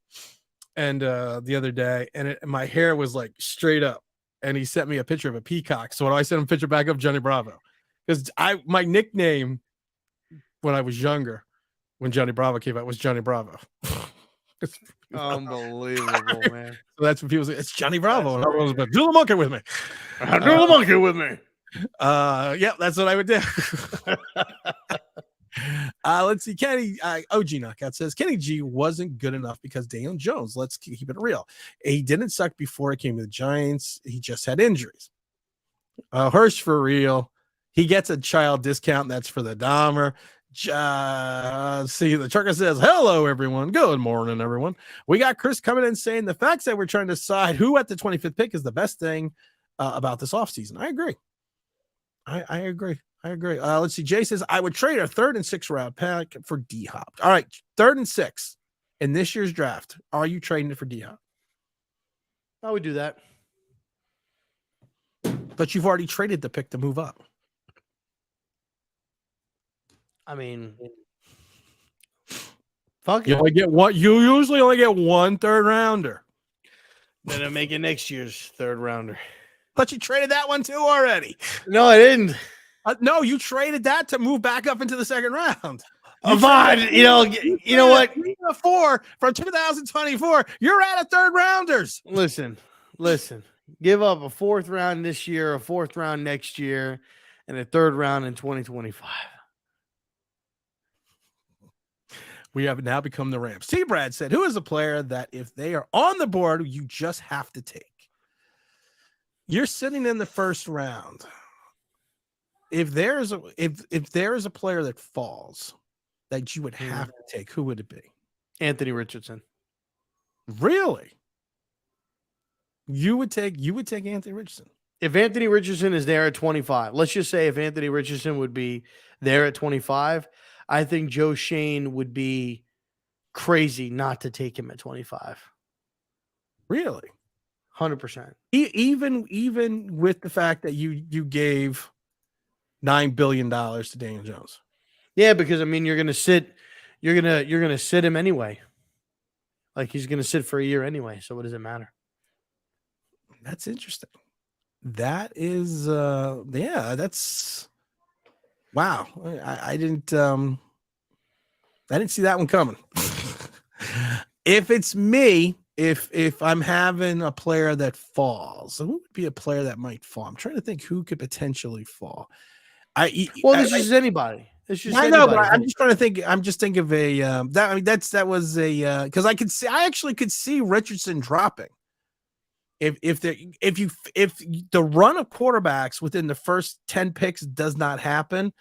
and the other day, and my hair was like straight up, and he sent me a picture of a peacock. So when I sent him a picture back of Johnny Bravo, because my nickname when I was younger, when Johnny Bravo came out, was Johnny Bravo. Unbelievable, man. So that's when people say it's Johnny Bravo. And everyone's like, do the monkey with me. Do the monkey with me. Yeah, that's what I would do. Let's see. Kenny OG Knockout says Kenny G wasn't good enough because Daniel Jones. Let's keep it real. He didn't suck before he came to the Giants. He just had injuries. Hirsch for real. He gets a child discount. That's for the Dahmer. See, the trucker says, hello, everyone. Good morning, everyone. We got Chris coming in saying the facts that we're trying to decide who at the 25th pick is the best thing about this offseason. I agree. I agree. Let's see. Jay says, I would trade a 3rd and 6th round pick for D-Hop. All right, 3rd and 6th in this year's draft. Are you trading it for D-Hop? I would do that. But you've already traded the pick to move up. I mean, fuck You it. only get one. You usually only get 1 3rd rounder. Then I make it next year's 3rd rounder. But you traded that one too already. No, I didn't. No, you traded that to move back up into the 2nd round. Fine. You know what? 4 from 2024. You're out of 3rd rounders. Listen. Give up a 4th round this year, a 4th round next year, and a 3rd round in 2025. We have now become the Rams. T. Brad said, who is a player that if they are on the board, you just have to take? You're sitting in the 1st round. If there is a player that falls that you would have to take, who would it be? Anthony Richardson. Really? You would take Anthony Richardson. If Anthony Richardson is there at 25, let's just say if Anthony Richardson would be there at 25, I think Joe Shane would be crazy not to take him at 25. Really? 100%. Even with the fact that you gave $9 billion to Daniel Jones. Yeah, because I mean you're gonna sit him anyway. Like he's gonna sit for a year anyway. So what does it matter? That's interesting. That is that's wow. I didn't see that one coming. If it's me, if I'm having a player that falls, who would be a player that might fall? I'm trying to think who could potentially fall. This is anybody. It's just I know, but I'm just trying to think. I'm just thinking of a that was a because I actually could see Richardson dropping. If the run of quarterbacks within the first 10 picks does not happen,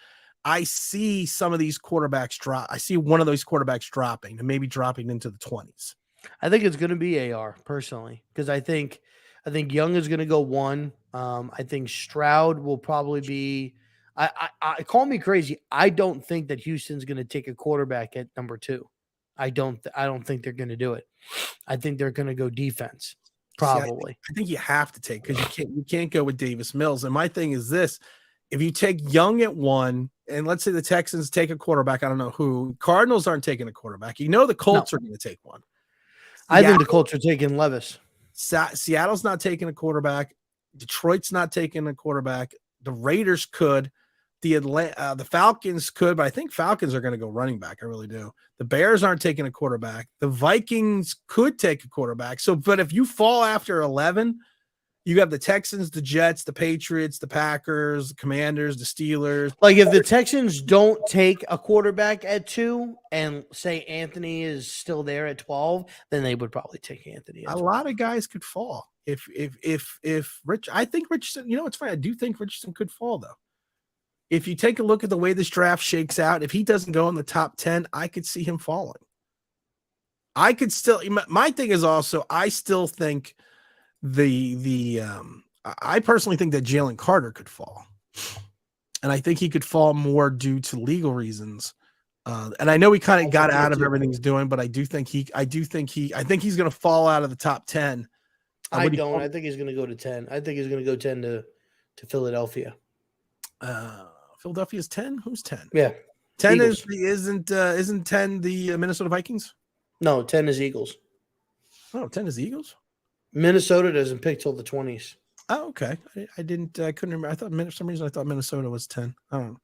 I see some of these quarterbacks drop. I see one of those quarterbacks dropping and maybe dropping into the 20s. I think it's going to be AR personally because I think Young is going to go 1. I think Stroud will probably be. I call me crazy. I don't think that Houston's going to take a quarterback at number 2. I don't think they're going to do it. I think they're going to go defense. See, Probably. I think you have to take because you can't go with Davis Mills. And my thing is this: if you take Young at 1, and let's say the Texans take a quarterback, I don't know who. Cardinals aren't taking a quarterback. You know the Colts are going to take one. I think the Colts are taking Levis. Seattle's not taking a quarterback. Detroit's not taking a quarterback. The Raiders could. The Falcons could, but I think Falcons are going to go running back. I really do. The Bears aren't taking a quarterback. The Vikings could take a quarterback. So, but if you fall after 11, you have the Texans, the Jets, the Patriots, the Packers, the Commanders, the Steelers. Like if the Texans don't take a quarterback at 2 and say Anthony is still there at 12, then they would probably take Anthony. A lot of guys could fall. If Rich, I think Richardson, it's funny. I do think Richardson could fall though. If you take a look at the way this draft shakes out, if he doesn't go in the top 10, I could see him falling. I could still, my thing is also, I still think I personally think that Jalen Carter could fall. And I think he could fall more due to legal reasons. And I know he kind of got out of everything he's doing, but I think he's going to fall out of the top 10. I don't. I think he's going to go to 10. I think he's going to go 10 to Philadelphia. Philadelphia's 10. Who's 10? Yeah, 10 Eagles. isn't 10 the Minnesota Vikings? No, 10 is Eagles. Oh, 10 is the Eagles. Minnesota doesn't pick till the 20s. Oh, okay. I couldn't remember. I thought for some reason I thought Minnesota was 10. I don't know.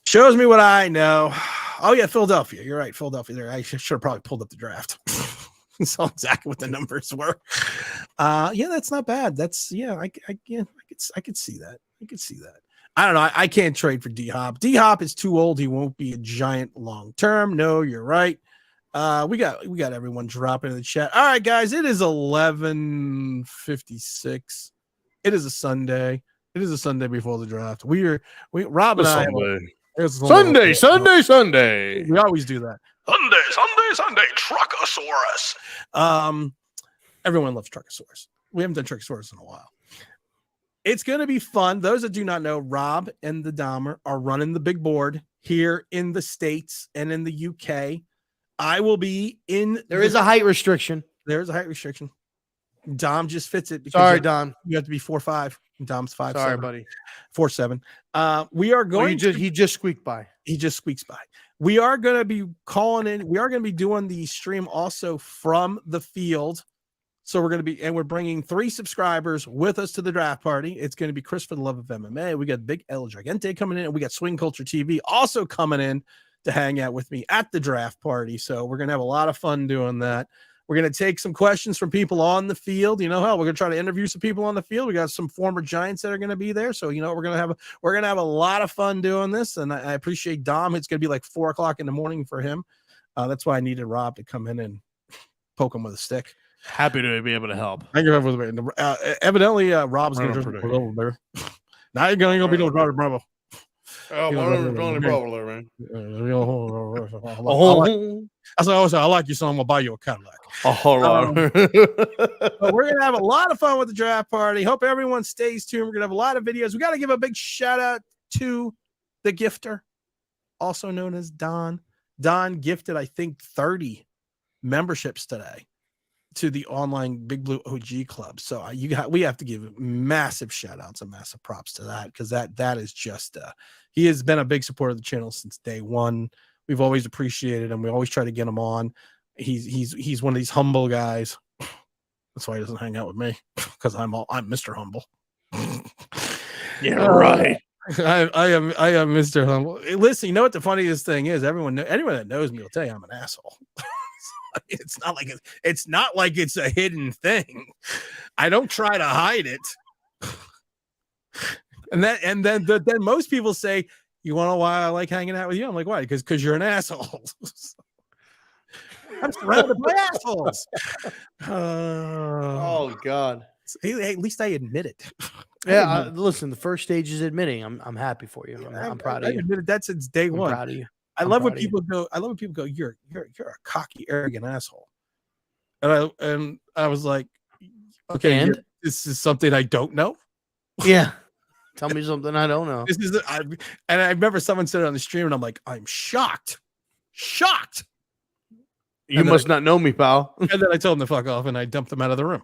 Shows me what I know. Oh yeah, Philadelphia. You're right, Philadelphia. There, I should have probably pulled up the draft. Saw exactly what the numbers were. Yeah, that's not bad. That's I could see that. I could see that. I don't know. I can't trade for D-Hop. D-Hop is too old. He won't be a giant long term. No, you're right. We got everyone dropping in the chat. All right, guys. It is 11:56. It is a Sunday. It is a Sunday before the draft. Rob and I. Sunday. We always do that. Sunday. Truckosaurus. Everyone loves Truckosaurus. We haven't done Truckosaurus in a while. It's going to be fun. Those that do not know, Rob and the Dahmer are running the big board here in the States and in the UK. I will be in. There is a height restriction. There's a height restriction. Dom just fits it. Sorry, Dom. You have to be 4'5". Dom's 5'7". Sorry, buddy. 4'7". We are going. He just squeaked by. He just squeaks by. We are going to be calling in. We are going to be doing the stream also from the field. So we're bringing 3 subscribers with us to the draft party. It's going to be Chris for the Love of MMA. We got Big El Gigante coming in, and we got Swing Culture TV also coming in to hang out with me at the draft party. So we're going to have a lot of fun doing that. We're going to take some questions from people on the field. We're going to try to interview some people on the field. We got some former Giants that are going to be there. So, we're going to have a lot of fun doing this. And I appreciate Dom. It's going to be like 4:00 in the morning for him. That's why I needed Rob to come in and poke him with a stick. Happy to be able to help. Thank you for evidently, Rob's going to just over there. Now you're going to be no Robert Bravo. Oh, only problem there, man. I like you, so I'm going to buy you a Cadillac. Hold on. But we're going to have a lot of fun with the draft party. Hope everyone stays tuned. We're going to have a lot of videos. We got to give a big shout out to the gifter, also known as Don. Don gifted, I think, 30 memberships today to the online Big Blue OG Club. So we have to give massive shout outs and massive props to that, because that is just he has been a big supporter of the channel since day one. We've always appreciated him. We always try to get him on. He's one of these humble guys. That's why he doesn't hang out with me, because I'm Mr. Humble. Yeah, right. I am Mr. Humble. Listen, you know what the funniest thing is? Anyone that knows me will tell you I'm an asshole. It's not like it's a hidden thing. I don't try to hide it. And then most people say, "You want to know why I like hanging out with you?" I'm like, "Why?" Because you're an asshole. I'm surrounded by assholes. Oh God. Hey, at least I admit it. Yeah, listen. The first stage is admitting. I'm happy for you. I'm proud of you. I admitted that since day one. Proud of you. I love when people go. You're a cocky, arrogant asshole. And I was like, okay, And this is something I don't know. Yeah. Tell me something I don't know. This is and I remember someone said it on the stream, and I'm like, I'm shocked. You must not know me, pal. And then I told him to fuck off, and I dumped him out of the room.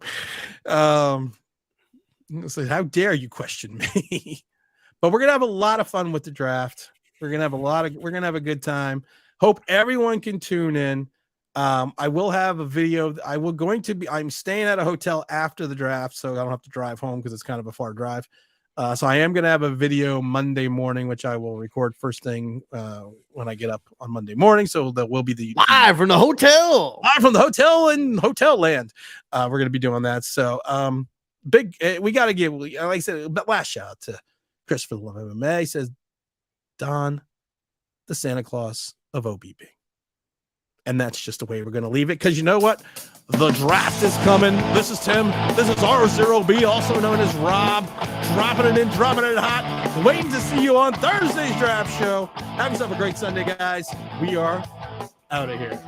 So how dare you question me? But we're gonna have a lot of fun with the draft. We're gonna have a good time. Hope everyone can tune in. I will have a video. I'm staying at a hotel after the draft, so I don't have to drive home because it's kind of a far drive. So I am going to have a video Monday morning, which I will record first thing when I get up on Monday morning. So there will be the Live from the hotel. live from the hotel in Hotel Land. We're going to be doing that. So we got to give, like I said, but last shout out to Christopher Love MMA. He says, Don, the Santa Claus of OBB. And that's just the way we're going to leave it. Because you know what? The draft is coming. This is Tim. This is R0B, also known as Rob. Dropping it in, dropping it hot. Waiting to see you on Thursday's draft show. Have yourself a great Sunday, guys. We are out of here.